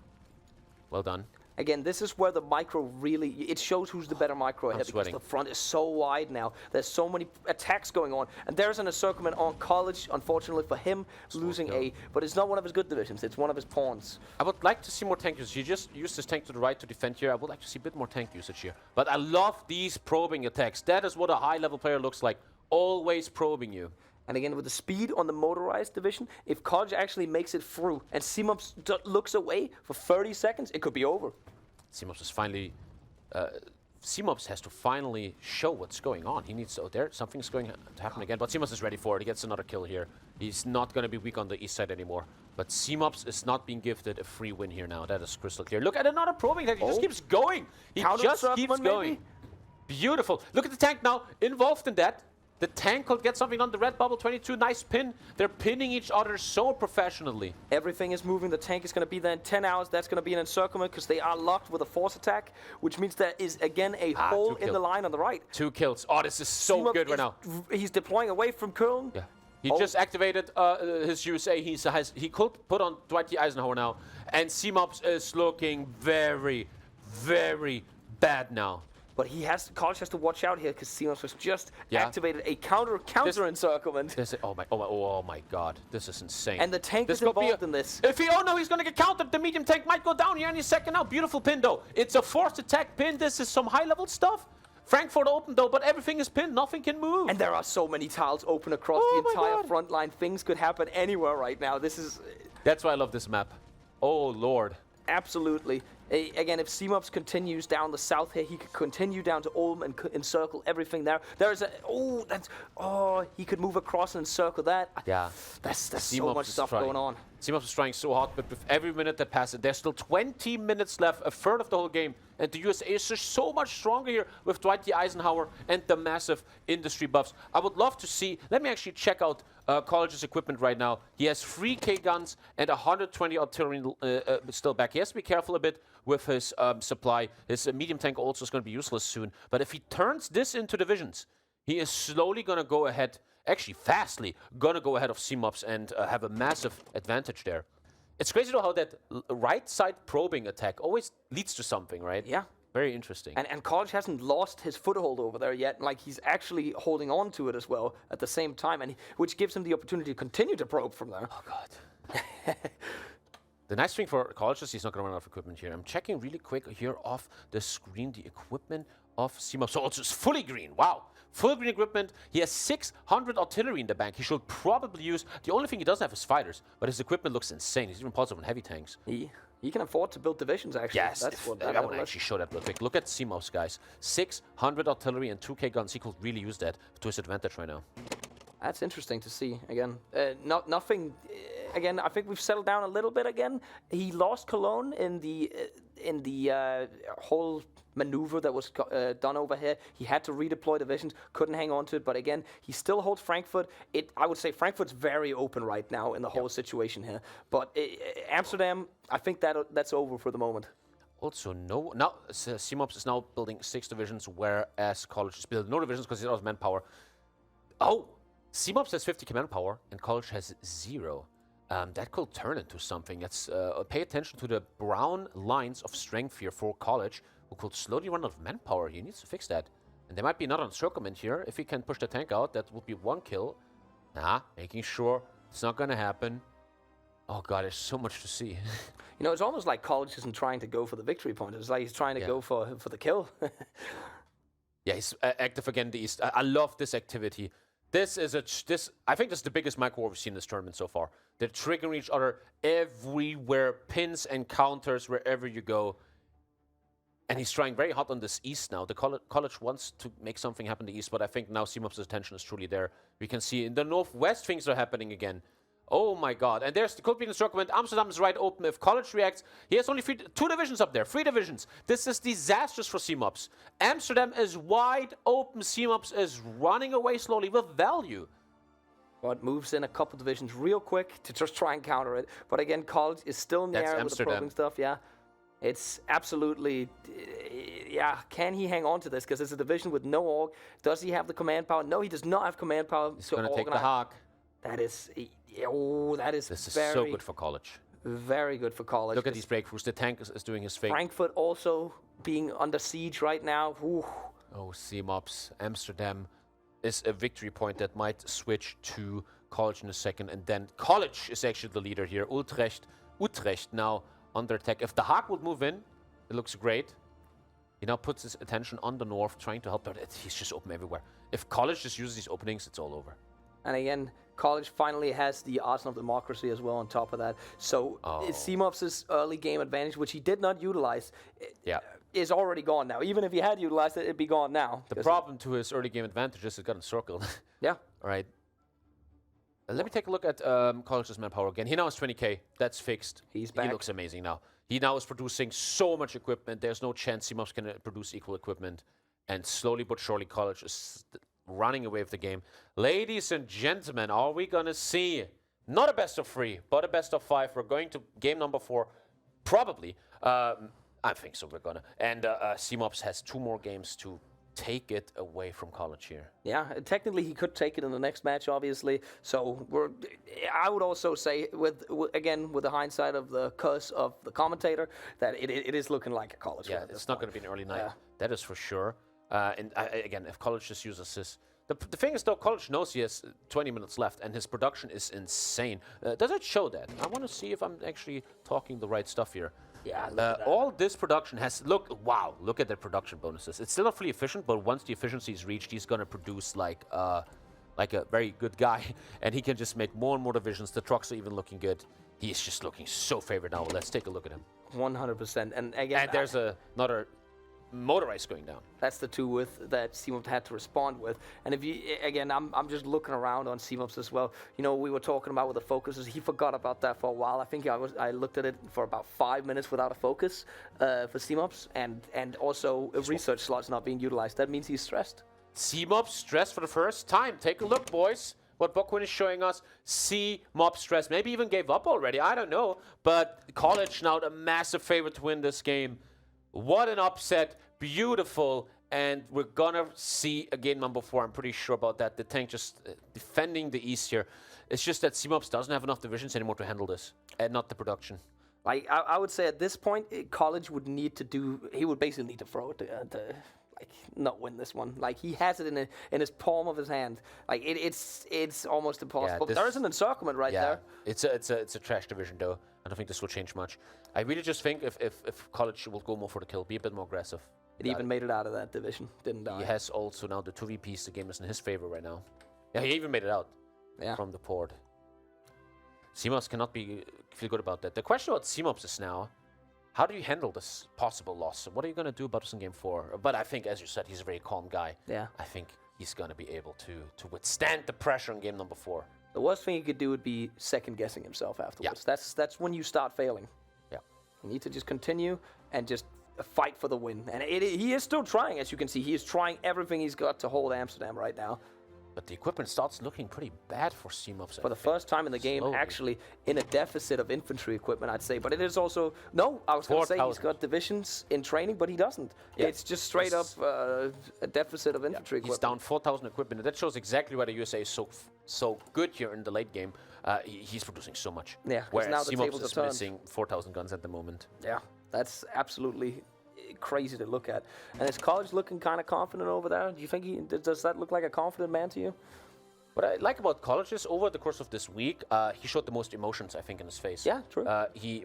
Well done. Again, this is where the micro really, it shows who's the better micro ahead, because the front is so wide now. There's so many attacks going on. And there's an encirclement on College, unfortunately for him, losing but it's not one of his good divisions, it's one of his pawns. I would like to see more tank usage. He just used his tank to the right to defend here. I would like to see a bit more tank usage here. But I love these probing attacks. That is what a high-level player looks like. Always probing you. And again, with the speed on the motorized division, if College actually makes it through and Seemops looks away for 30 seconds, it could be over. Seemops is finally... Seemops has to finally show what's going on. He needs to... Oh, there, something's going to happen again. But Seemops is ready for it. He gets another kill here. He's not going to be weak on the east side anymore. But Seemops is not being gifted a free win here now. That is crystal clear. Look at another probing attack. He just keeps going. He just keeps going. Maybe? Beautiful. Look at the tank now. Involved in that. The tank could get something on the red bubble. 22, nice pin. They're pinning each other so professionally. Everything is moving. The tank is going to be there in 10 hours. That's going to be an encirclement because they are locked with a force attack, which means there is, again, a hole in the line on the right. 2 kills. Oh, this is so good right now. He's deploying away from Köln. Yeah. He just activated his USA. He could put on Dwight D. Eisenhower now. And Seemops is looking very, very bad now. But College has to watch out here because Seemops has just activated a counter encirclement. Oh my God, this is insane. And the tank is involved in this. He's going to get countered. The medium tank might go down here any second now. Beautiful pin though. It's a forced attack pin. This is some high-level stuff. Frankfurt open though, but everything is pinned. Nothing can move. And there are so many tiles open across the entire front line. Things could happen anywhere right now. That's why I love this map. Oh Lord. Absolutely. Again, if Seemops continues down the south here, he could continue down to Ulm and encircle everything there. He could move across and encircle that. Yeah. There's so much stuff going on. Seemops is trying so hard, but with every minute that passes, there's still 20 minutes left, a third of the whole game. And the USA is just so much stronger here with Dwight D. Eisenhower and the massive industry buffs. I would love to see, let me actually check out College's equipment right now. He has 3K guns and 120 artillery still back. He has to be careful a bit with his supply. His medium tank also is going to be useless soon. But if he turns this into divisions, he is slowly going to go ahead, actually fastly, going to go ahead of Seemops and have a massive advantage there. It's crazy though how that right side probing attack always leads to something, right? Yeah. Very interesting. And College hasn't lost his foothold over there yet. Like, he's actually holding on to it as well at the same time, which gives him the opportunity to continue to probe from there. Oh, God. The nice thing for College is he's not going to run out of equipment here. I'm checking really quick here off the screen the equipment of Seemops. So also it's fully green. Wow. Full green equipment. He has 600 artillery in the bank. He should probably use... The only thing he doesn't have is fighters, but his equipment looks insane. He's even positive on heavy tanks. He can afford to build divisions, actually. Yes, That's what I want to actually show that real quick. Look at Seemops, guys. 600 artillery and 2k guns. He could really use that to his advantage right now. That's interesting to see. Again, nothing... Again, I think we've settled down a little bit again. He lost Cologne in the whole maneuver that was done over here. He had to redeploy divisions, couldn't hang on to it. But again, he still holds Frankfurt. I would say Frankfurt's very open right now in the whole situation here. But Amsterdam, I think that's over for the moment. Also, now Seemops is now building 6 divisions, whereas College is building no divisions because he doesn't have manpower. Oh, Seemops has 50 manpower and College has 0. That could turn into something. Let's pay attention to the brown lines of strength here for College, who could slowly run out of manpower. He needs to fix that. And there might be another encirclement here. If he can push the tank out, that would be 1 kill. Making sure it's not going to happen. Oh god, there's so much to see. You know, it's almost like College isn't trying to go for the victory point. It's like he's trying to go for the kill. Yeah, he's active again in the East. I love this activity. This is I think this is the biggest micro war we've seen in this tournament so far. They're triggering each other everywhere, pins and counters wherever you go. And he's trying very hard on this East now. The College wants to make something happen in the East, but I think now Seemops' attention is truly there. We can see in the Northwest things are happening again. Oh my god. And there's the could be an encirclement. Amsterdam is right open. If College reacts, he has only 2 divisions up there. 3 divisions. This is disastrous for Seemops. Amsterdam is wide open. Seemops is running away slowly with value. But moves in a couple divisions real quick to just try and counter it. But again, College is still in the air with the probing stuff. Yeah. It's absolutely... Yeah, can he hang on to this? Because it's a division with no org. Does he have the command power? No, he does not have command power. He's going to take the hawk. That is... This is so good for College. Very good for College. Look at these breakthroughs. The tank is doing his thing. Frankfurt also being under siege right now. Ooh. Oh, Seemops. Amsterdam is a victory point that might switch to College in a second. And then College is actually the leader here. Utrecht now under attack. If the Hawk would move in, it looks great. He now puts his attention on the north, trying to help, but he's just open everywhere. If College just uses these openings, it's all over. And again, College finally has the Arsenal of Democracy as well on top of that. So Seemops' early game advantage, which he did not utilize, is already gone now. Even if he had utilized it, it'd be gone now. The problem to his early game advantage is it got encircled. Yeah. All right. Let me take a look at College's manpower again. He now has 20k. That's fixed. He's back. He looks amazing now. He now is producing so much equipment. There's no chance Seemops can produce equal equipment. And slowly but surely, College is running away with the game. Ladies and gentlemen, are we going to see not a best of 3, but a best of 5? We're going to game number 4, probably. I think so, we're going to. And Seemops has 2 more games to take it away from College here. Yeah, technically he could take it in the next match, obviously. So I would also say, with the hindsight of the curse of the commentator, that it is looking like a College. Yeah, it's not going to be an early night. Yeah. That is for sure. Again, if College just uses this... The thing is, though, College knows he has 20 minutes left, and his production is insane. Does it show that? I want to see if I'm actually talking the right stuff here. Yeah, all this production has... Look at the production bonuses. It's still not fully efficient, but once the efficiency is reached, he's going to produce like a very good guy, and he can just make more and more divisions. The trucks are even looking good. He is just looking so favored now. Let's take a look at him. 100%. And again... And there's another... motorized going down. That's the 2 that Seemops had to respond with. And if you, again, I'm just looking around on Seemops as well. You know, we were talking about with the focuses. He forgot about that for a while. I think I looked at it for about 5 minutes without a focus for Seemops, and also a research slot's not being utilized. That means he's stressed. Seemops stressed for the first time. Take a look, boys. What Bokwin is showing us, Seemops stress. Maybe even gave up already. I don't know. But College now a massive favorite to win this game. What an upset. Beautiful. And we're going to see again number 4. I'm pretty sure about that. The tank just defending the East here. It's just that Seemops doesn't have enough divisions anymore to handle this. And not the production. Like, I would say at this point, College would need to do... He would basically need to throw it. like not win this one. Like he has it in his palm of his hand. Like it's almost impossible. There is an encirclement right there. It's a trash division though. I don't think this will change much. I really just think if College will go more for the kill, be a bit more aggressive. It even made it out of that division. Didn't die. He has also now the 2VPs. The game is in his favor right now. Yeah, he even made it out from the port. Seemops cannot feel good about that. The question about Seemops is now, how do you handle this possible loss? What are you going to do about this in Game 4? But I think, as you said, he's a very calm guy. Yeah. I think he's going to be able to withstand the pressure in game number 4. The worst thing he could do would be second-guessing himself afterwards. Yeah. That's when you start failing. Yeah. You need to just continue and just fight for the win. And he is still trying, as you can see. He is trying everything he's got to hold Amsterdam right now. But the equipment starts looking pretty bad for Seemops. For the first time in the game, actually in a deficit of infantry equipment, I'd say. But it is also... No, I was going to say he's got divisions in training, but he doesn't. Yeah. It's just straight up a deficit of infantry equipment. He's down 4,000 equipment, and that shows exactly why the USA is so good here in the late game. He's producing so much. Yeah, whereas now the Seemops is missing 4,000 guns at the moment. Yeah, that's absolutely crazy to look at. And is College looking kind of confident over there? Do you think does that look like a confident man to you? What I like about College is over the course of this week, he showed the most emotions, I think, in his face. Yeah, true.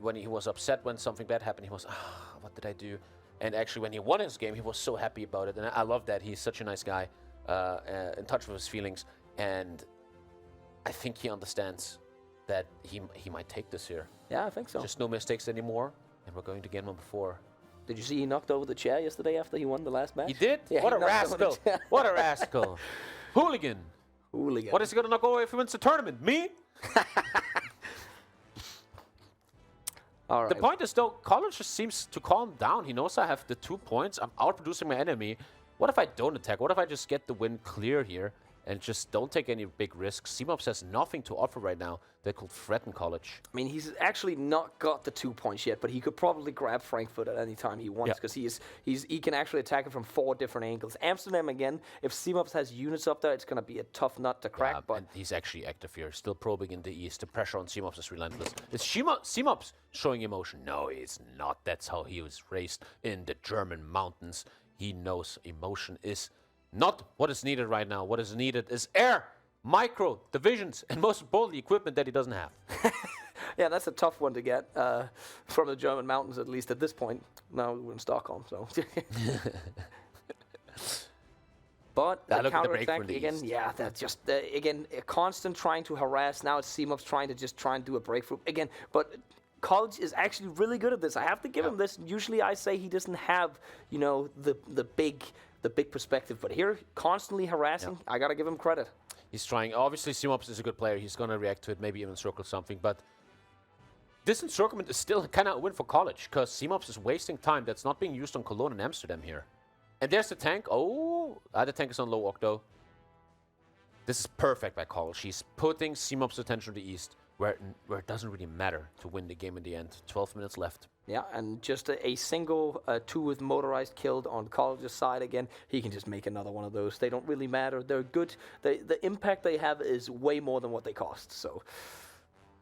When he was upset when something bad happened, he was, what did I do? And actually, when he won his game, he was so happy about it. And I love that. He's such a nice guy, in touch with his feelings. And I think he understands that he might take this here. Yeah, I think so. Just no mistakes anymore, and we're going to game number 4. Did you see he knocked over the chair yesterday after he won the last match? He did? Yeah, what a rascal. What a rascal. Hooligan. Hooligan. What is he going to knock over if he wins the tournament? Me? All right. The point is, though, College just seems to calm down. He knows I have the 2 points. I'm outproducing my enemy. What if I don't attack? What if I just get the win clear here and just don't take any big risks? Seemops has nothing to offer right now that could threaten College. I mean, he's actually not got the 2 points yet, but he could probably grab Frankfurt at any time he wants because he can actually attack it from 4 different angles. Amsterdam, again, if Seemops has units up there, it's going to be a tough nut to crack. But and he's actually active here, still probing in the east. The pressure on Seemops is relentless. Is Seemops showing emotion? No, he's not. That's how he was raised in the German mountains. He knows emotion is not what is needed right now. What is needed is air, micro, divisions, and most importantly, equipment that he doesn't have. Yeah, that's a tough one to get from the German mountains, at least at this point. Now we're in Stockholm, so. But the counterattack again, yeah, that's just again a constant trying to harass. Now it's Seemops trying to do a breakthrough again, but. College is actually really good at this. I have to give him this. Usually I say he doesn't have, the big perspective, but here constantly harassing. I got to give him credit. He's trying. Obviously, Seemops is a good player. He's going to react to it, maybe even circle something, but this encirclement is still kind of a win for College because Seemops is wasting time that's not being used on Cologne and Amsterdam here. And there's the tank. Oh, the tank is on low octo. This is perfect by College. He's putting Seemops' attention to the east. Where it doesn't really matter to win the game in the end. 12 minutes left. Yeah, and just a single 2 with motorized killed on College's side again. He can just make another one of those. They don't really matter. They're good. The impact they have is way more than what they cost. So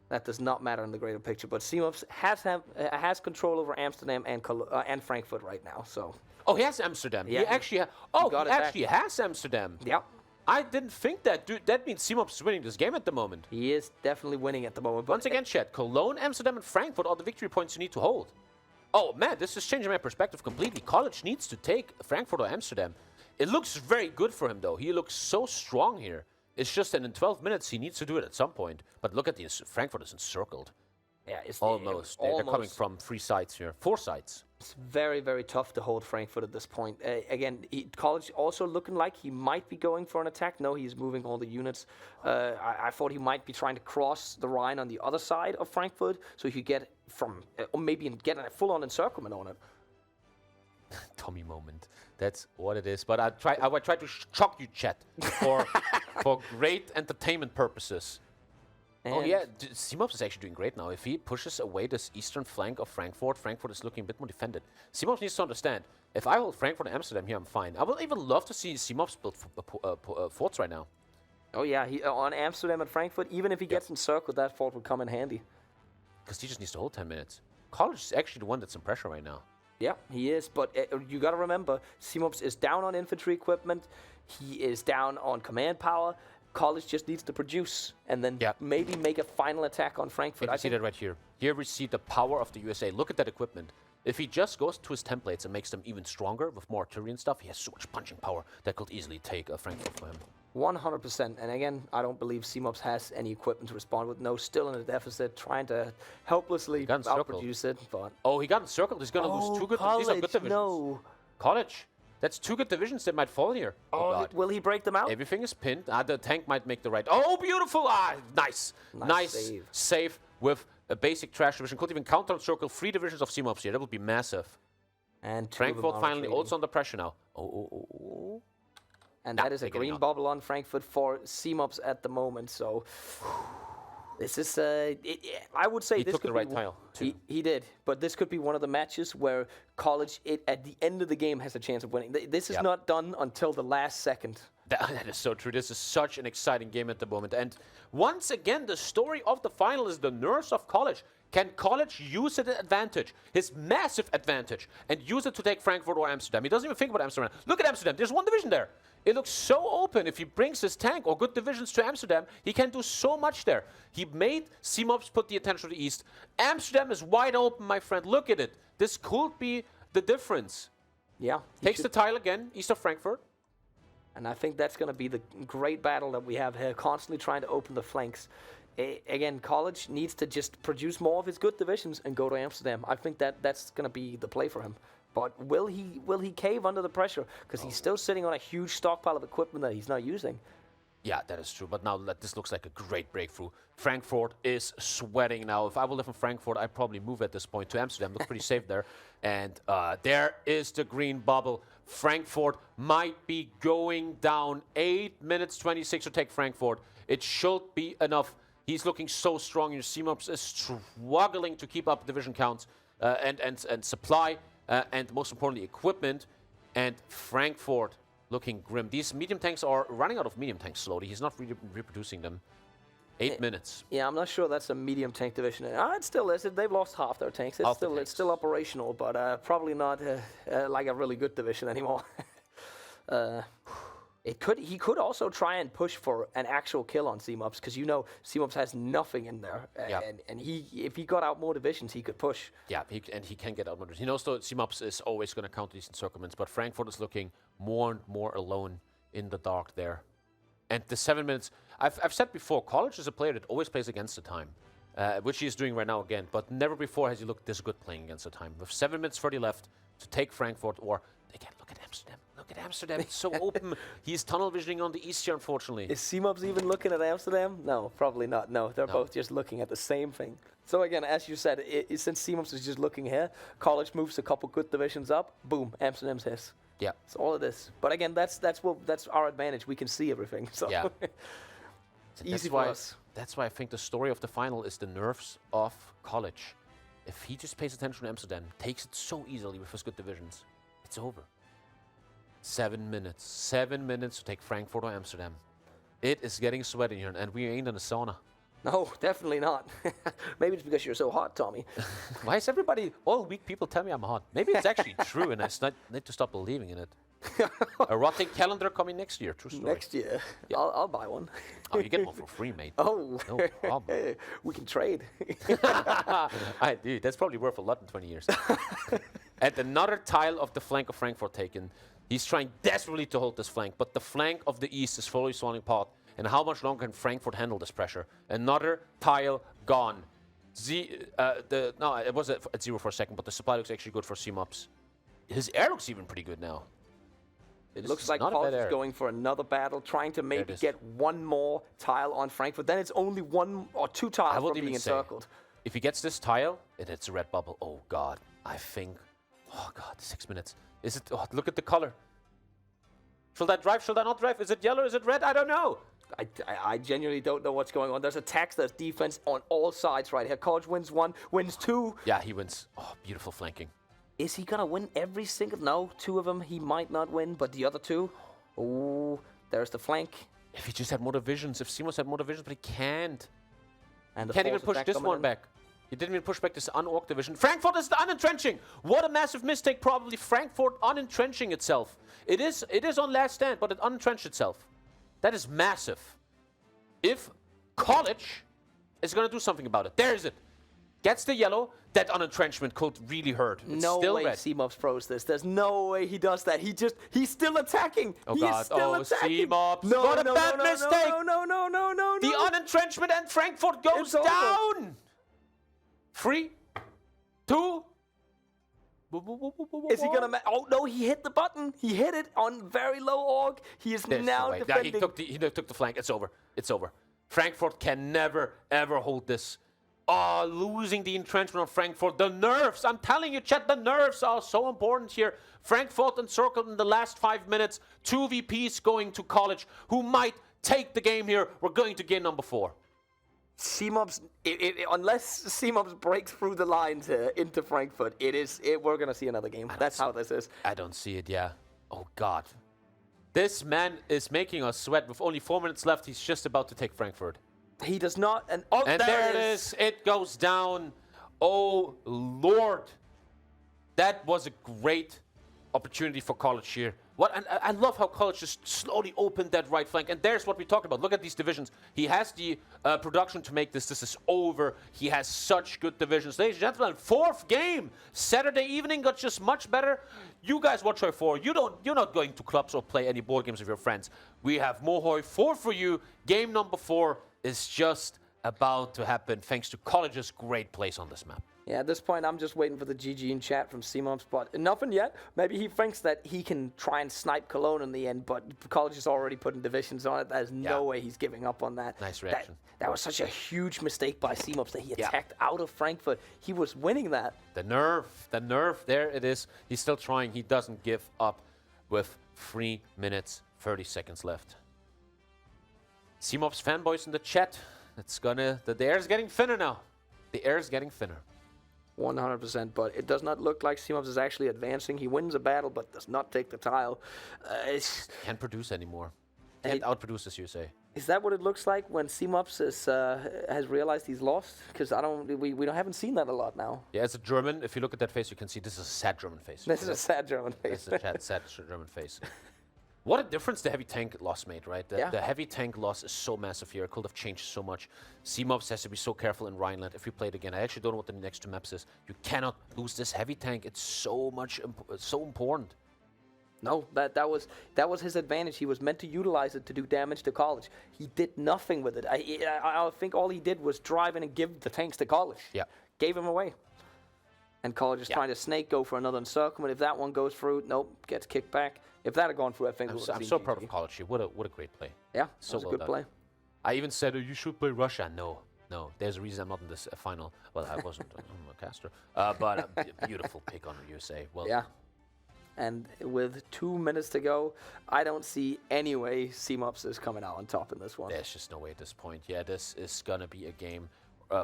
that does not matter in the greater picture. But Seemops has control over Amsterdam and Frankfurt right now. So. Oh, he has Amsterdam. Yeah, he actually has Amsterdam. Yeah. I didn't think that. Dude, that means Seemops is winning this game at the moment. He is definitely winning at the moment. Once again, chat, Cologne, Amsterdam, and Frankfurt are the victory points you need to hold. Oh, man, this is changing my perspective completely. College needs to take Frankfurt or Amsterdam. It looks very good for him, though. He looks so strong here. It's just that in 12 minutes, he needs to do it at some point. But look at this. Frankfurt is encircled. Yeah, it's almost. They're coming from 3 sides here. 4 sides. It's very, very tough to hold Frankfurt at this point. Again, College also looking like he might be going for an attack. No, he's moving all the units. I thought he might be trying to cross the Rhine on the other side of Frankfurt so he could get from, or maybe get a full-on encirclement on it. Tommy moment. That's what it is. But I would try to shock you, chat, for great entertainment purposes. And oh yeah, Seemops is actually doing great now. If he pushes away this eastern flank of Frankfurt, Frankfurt is looking a bit more defended. Seemops needs to understand, if I hold Frankfurt and Amsterdam here, I'm fine. I would even love to see Seemops build forts right now. Oh yeah, on Amsterdam and Frankfurt, even if he gets encircled, that fort would come in handy. Because he just needs to hold 10 minutes. College is actually the one that's in pressure right now. Yeah, he is. But you got to remember, Seemops is down on infantry equipment. He is down on command power. College just needs to produce and then maybe make a final attack on Frankfurt. I see that right here. Here we see the power of the USA. Look at that equipment. If he just goes to his templates and makes them even stronger with more artillery and stuff, he has so much punching power that could easily take Frankfurt for him. 100%. And again, I don't believe Seemops has any equipment to respond with. No, still in a deficit, trying to helplessly outproduce it. But he got encircled. He's going to lose two good divisions. These are good divisions. No. College. That's two good divisions that might fall here. Oh, God. Will he break them out? Everything is pinned. The tank might make the right. Oh, beautiful. Nice. Nice save with a basic trash division. Could even counter encircle 3 divisions of Seemops here. That would be massive. And Frankfurt finally also under pressure now. Oh. And that is a green bubble on Frankfurt for Seemops at the moment. So this is, I would say he this took could the right tile. He did, but this could be one of the matches where College, at the end of the game, has a chance of winning. This is not done until the last second. That is so true. This is such an exciting game at the moment. And once again, the story of the final is the nerves of College. Can College use his advantage, his massive advantage, and use it to take Frankfurt or Amsterdam? He doesn't even think about Amsterdam. Look at Amsterdam. There's one division there. It looks so open. If he brings his tank or good divisions to Amsterdam, he can do so much there. He made Seemops put the attention to the east. Amsterdam is wide open, my friend. Look at it. This could be the difference. Yeah. Takes the tile again, east of Frankfurt. And I think that's going to be the great battle that we have here, constantly trying to open the flanks. Again, College needs to just produce more of his good divisions and go to Amsterdam. I think that's going to be the play for him. But will he cave under the pressure? Because he's still sitting on a huge stockpile of equipment that he's not using. Yeah, that is true. But now this looks like a great breakthrough. Frankfurt is sweating now. If I will live in Frankfurt, I'd probably move at this point to Amsterdam. Looks pretty safe there. And there is the green bubble. Frankfurt might be going down. 8 minutes 26 to take Frankfurt. It should be enough. He's looking so strong. Your Seemops is struggling to keep up division counts and supply. And most importantly, equipment. And Frankfurt looking grim. These medium tanks are running out of medium tanks slowly. He's not really reproducing them. 8 minutes. Yeah, I'm not sure that's a medium tank division. It still is. They've lost half their tanks. It's still operational, but probably not like a really good division anymore. He could also try and push for an actual kill on Seemops, because Seemops has nothing in there, and if he got out more divisions, he could push. Yeah, he can get out more divisions. He knows that Seemops is always going to counter these encirclements, but Frankfurt is looking more and more alone in the dark there. And the 7 minutes, I've said before, College is a player that always plays against the time, which he is doing right now again, but never before has he looked this good playing against the time. With 7 minutes 30 left to take Frankfurt, or again, look at Amsterdam. Look at Amsterdam, it's so open. He's tunnel visioning on the east here, unfortunately. Is Seemops even looking at Amsterdam? No, probably not. No, they're both just looking at the same thing. So again, as you said, since Seemops is just looking here, College moves a couple good divisions up, boom, Amsterdam's his. Yeah. That's all it is. But again, that's our advantage. We can see everything. So yeah. It's easy for us. That's why I think the story of the final is the nerves of College. If he just pays attention to Amsterdam, takes it so easily with his good divisions, it's over. 7 minutes. 7 minutes to take Frankfurt or Amsterdam. It is getting sweaty here, and we ain't in a sauna. No, definitely not. Maybe it's because you're so hot, Tommy. Why is everybody, all weak people tell me I'm hot? Maybe it's actually true, and I need to stop believing in it. A rotting calendar coming next year, true story. Next year? Yeah. I'll buy one. Oh, you get one for free, mate. Oh. No problem. We can trade. Dude, that's probably worth a lot in 20 years. And another tile of the flank of Frankfurt taken. He's trying desperately to hold this flank, but the flank of the east is slowly falling apart. And how much longer can Frankfurt handle this pressure? Another tile gone. It was at 0 for a second, but the supply looks actually good for Seemops. His air looks even pretty good now. It looks like College is going for another battle, trying to maybe get one more tile on Frankfurt. Then it's only 1 or 2 tiles from being encircled. If he gets this tile, it hits a red bubble. Oh, God. I think... Oh, God, 6 minutes. Is it... Oh, look at the color. Should I drive? Should I not drive? Is it yellow? Is it red? I don't know. I genuinely don't know what's going on. There's attacks, there's defense on all sides right here. College wins 1, wins 2. Yeah, he wins. Oh, beautiful flanking. Is he going to win every single... No, 2 of them he might not win, but the other 2... Oh, there's the flank. If he just had more divisions, if Seemops had more divisions, but he can't. And he can't even push this one back. He didn't even push back this unorg division. Frankfurt is the unentrenching. What a massive mistake, probably. Frankfurt unentrenching itself. It is on last stand, but it unentrenched itself. That is massive. If College is going to do something about it, there is it. Gets the yellow, that unentrenchment could really hurt. It's no still way red. Seemops pros this. There's no way he does that. He's still attacking. Oh he God. is still attacking. Seemops. No, What a no, bad no, mistake. No. The unentrenchment and Frankfurt goes It's down. 3, 2. Is he gonna? Oh no! He hit the button. He hit it on very low org. He is There's now no way. defending. He took the flank. It's over. It's over. Frankfurt can never, ever hold this. Oh, losing the entrenchment of Frankfurt. The nerves. I'm telling you, Chet, the nerves are so important here. Frankfurt encircled in the last 5 minutes. 2 VPs going to College who might take the game here. We're going to game number 4. Seemops, unless Seemops breaks through the lines here into Frankfurt, we're gonna see another game. That's how this is. I don't see it, yeah. Oh, God. This man is making us sweat. With only 4 minutes left, he's just about to take Frankfurt. He does not, and there it is. It goes down. Oh, Lord. That was a great opportunity for College here. And I love how College just slowly opened that right flank. And there's what we talked about. Look at these divisions. He has the production to make this. This is over. He has such good divisions. Ladies and gentlemen, 4th game. Saturday evening got just much better. You guys watch Hoi 4. You're not going to clubs or play any board games with your friends. We have more Hoi 4 for you. Game number 4 is just about to happen thanks to College's great place on this map. Yeah, at this point, I'm just waiting for the GG in chat from Seemops, but nothing yet. Maybe he thinks that he can try and snipe Cologne in the end, but College is already putting divisions on it. There's no way he's giving up on that. Nice reaction. That was such a huge mistake by Seemops that he attacked out of Frankfurt. He was winning that. The nerve, there it is. He's still trying. He doesn't give up with 3 minutes, 30 seconds left. Seemops fanboys in the chat. The air is getting thinner now. The air is getting thinner. 100%, but it does not look like Seemops is actually advancing. He wins a battle, but does not take the tile. Can't produce anymore. Can't outproduce, as you say. Is that what it looks like when Seemops has realized he's lost? Because we haven't seen that a lot now. Yeah, as a German, if you look at that face, you can see this is a sad German face. This is a sad German face. This is a sad German face. What a difference the heavy tank loss made, right? The heavy tank loss is so massive here. It could have changed so much. Seemops has to be so careful in Rhineland. If we play it again, I actually don't know what the next 2 maps is. You cannot lose this heavy tank. It's so important. No, that was his advantage. He was meant to utilize it to do damage to College. He did nothing with it. I think all he did was drive in and give the tanks to College. Yeah. Gave him away. And College is trying to snake go for another encirclement. If that one goes through, nope, gets kicked back. If that had gone through, I think I'm so proud of College here. What a great play. Yeah, so that was a good play. I even said, you should play Russia. No. There's a reason I'm not in this final. Well, I wasn't. I'm a caster. But a beautiful pick on USA. Well, yeah. And with 2 minutes to go, I don't see any way Seemops is coming out on top in this one. There's just no way at this point. Yeah, this is going to be a game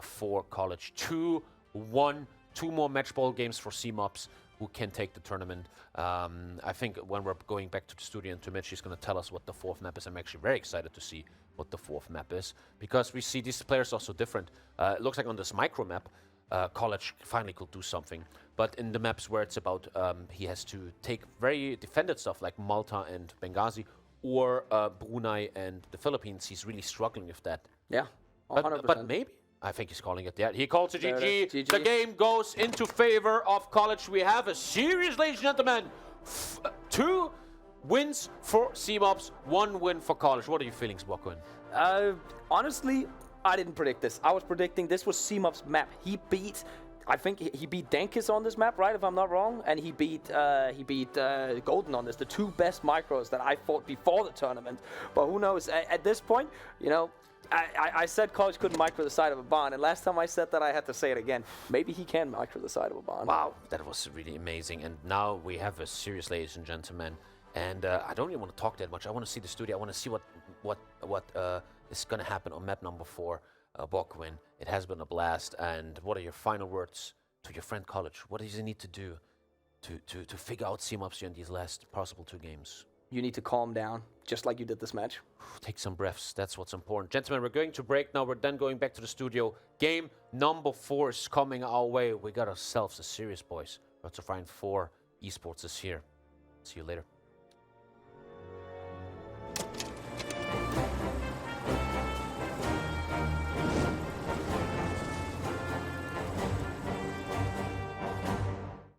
for College. 2-1. 2 more match ball games for Seemops, who can take the tournament. I think when we're going back to the studio and to Mitch, she's going to tell us what the 4th map is. I'm actually very excited to see what the 4th map is, because we see these players are so different. It looks like on this micro map, College finally could do something. But in the maps where it's about he has to take very defended stuff like Malta and Benghazi, or Brunei and the Philippines, he's really struggling with that. Yeah, 100%. But maybe. I think he's calling it. Yeah, he calls it GG. GG. The game goes into favor of College. We have a series, ladies and gentlemen. 2 wins for Seemops, 1 win for College. What are your feelings, Bokwin? Honestly, I didn't predict this. I was predicting this was Seemops' map. I think he beat Denkis on this map, right? If I'm not wrong, and he beat Golden on this. The 2 best micros that I fought before the tournament. But who knows? At this point, I said College couldn't micro the side of a barn, and last time I said that, I had to say it again. Maybe he can micro the side of a barn. Wow, that was really amazing. And now we have a series, ladies and gentlemen. And I don't even want to talk that much. I want to see the studio. I want to see what is going to happen on map number 4, Bokwin. It has been a blast. And what are your final words to your friend College? What does he need to do to figure out Seemops in these last possible 2 games? you need to calm down, just like you did this match. Take some breaths. That's what's important. Gentlemen, we're going to break now. We're then going back to the studio. Game number 4 is coming our way. We got ourselves a series, boys. Road to Rhein 4 Esports is here. See you later.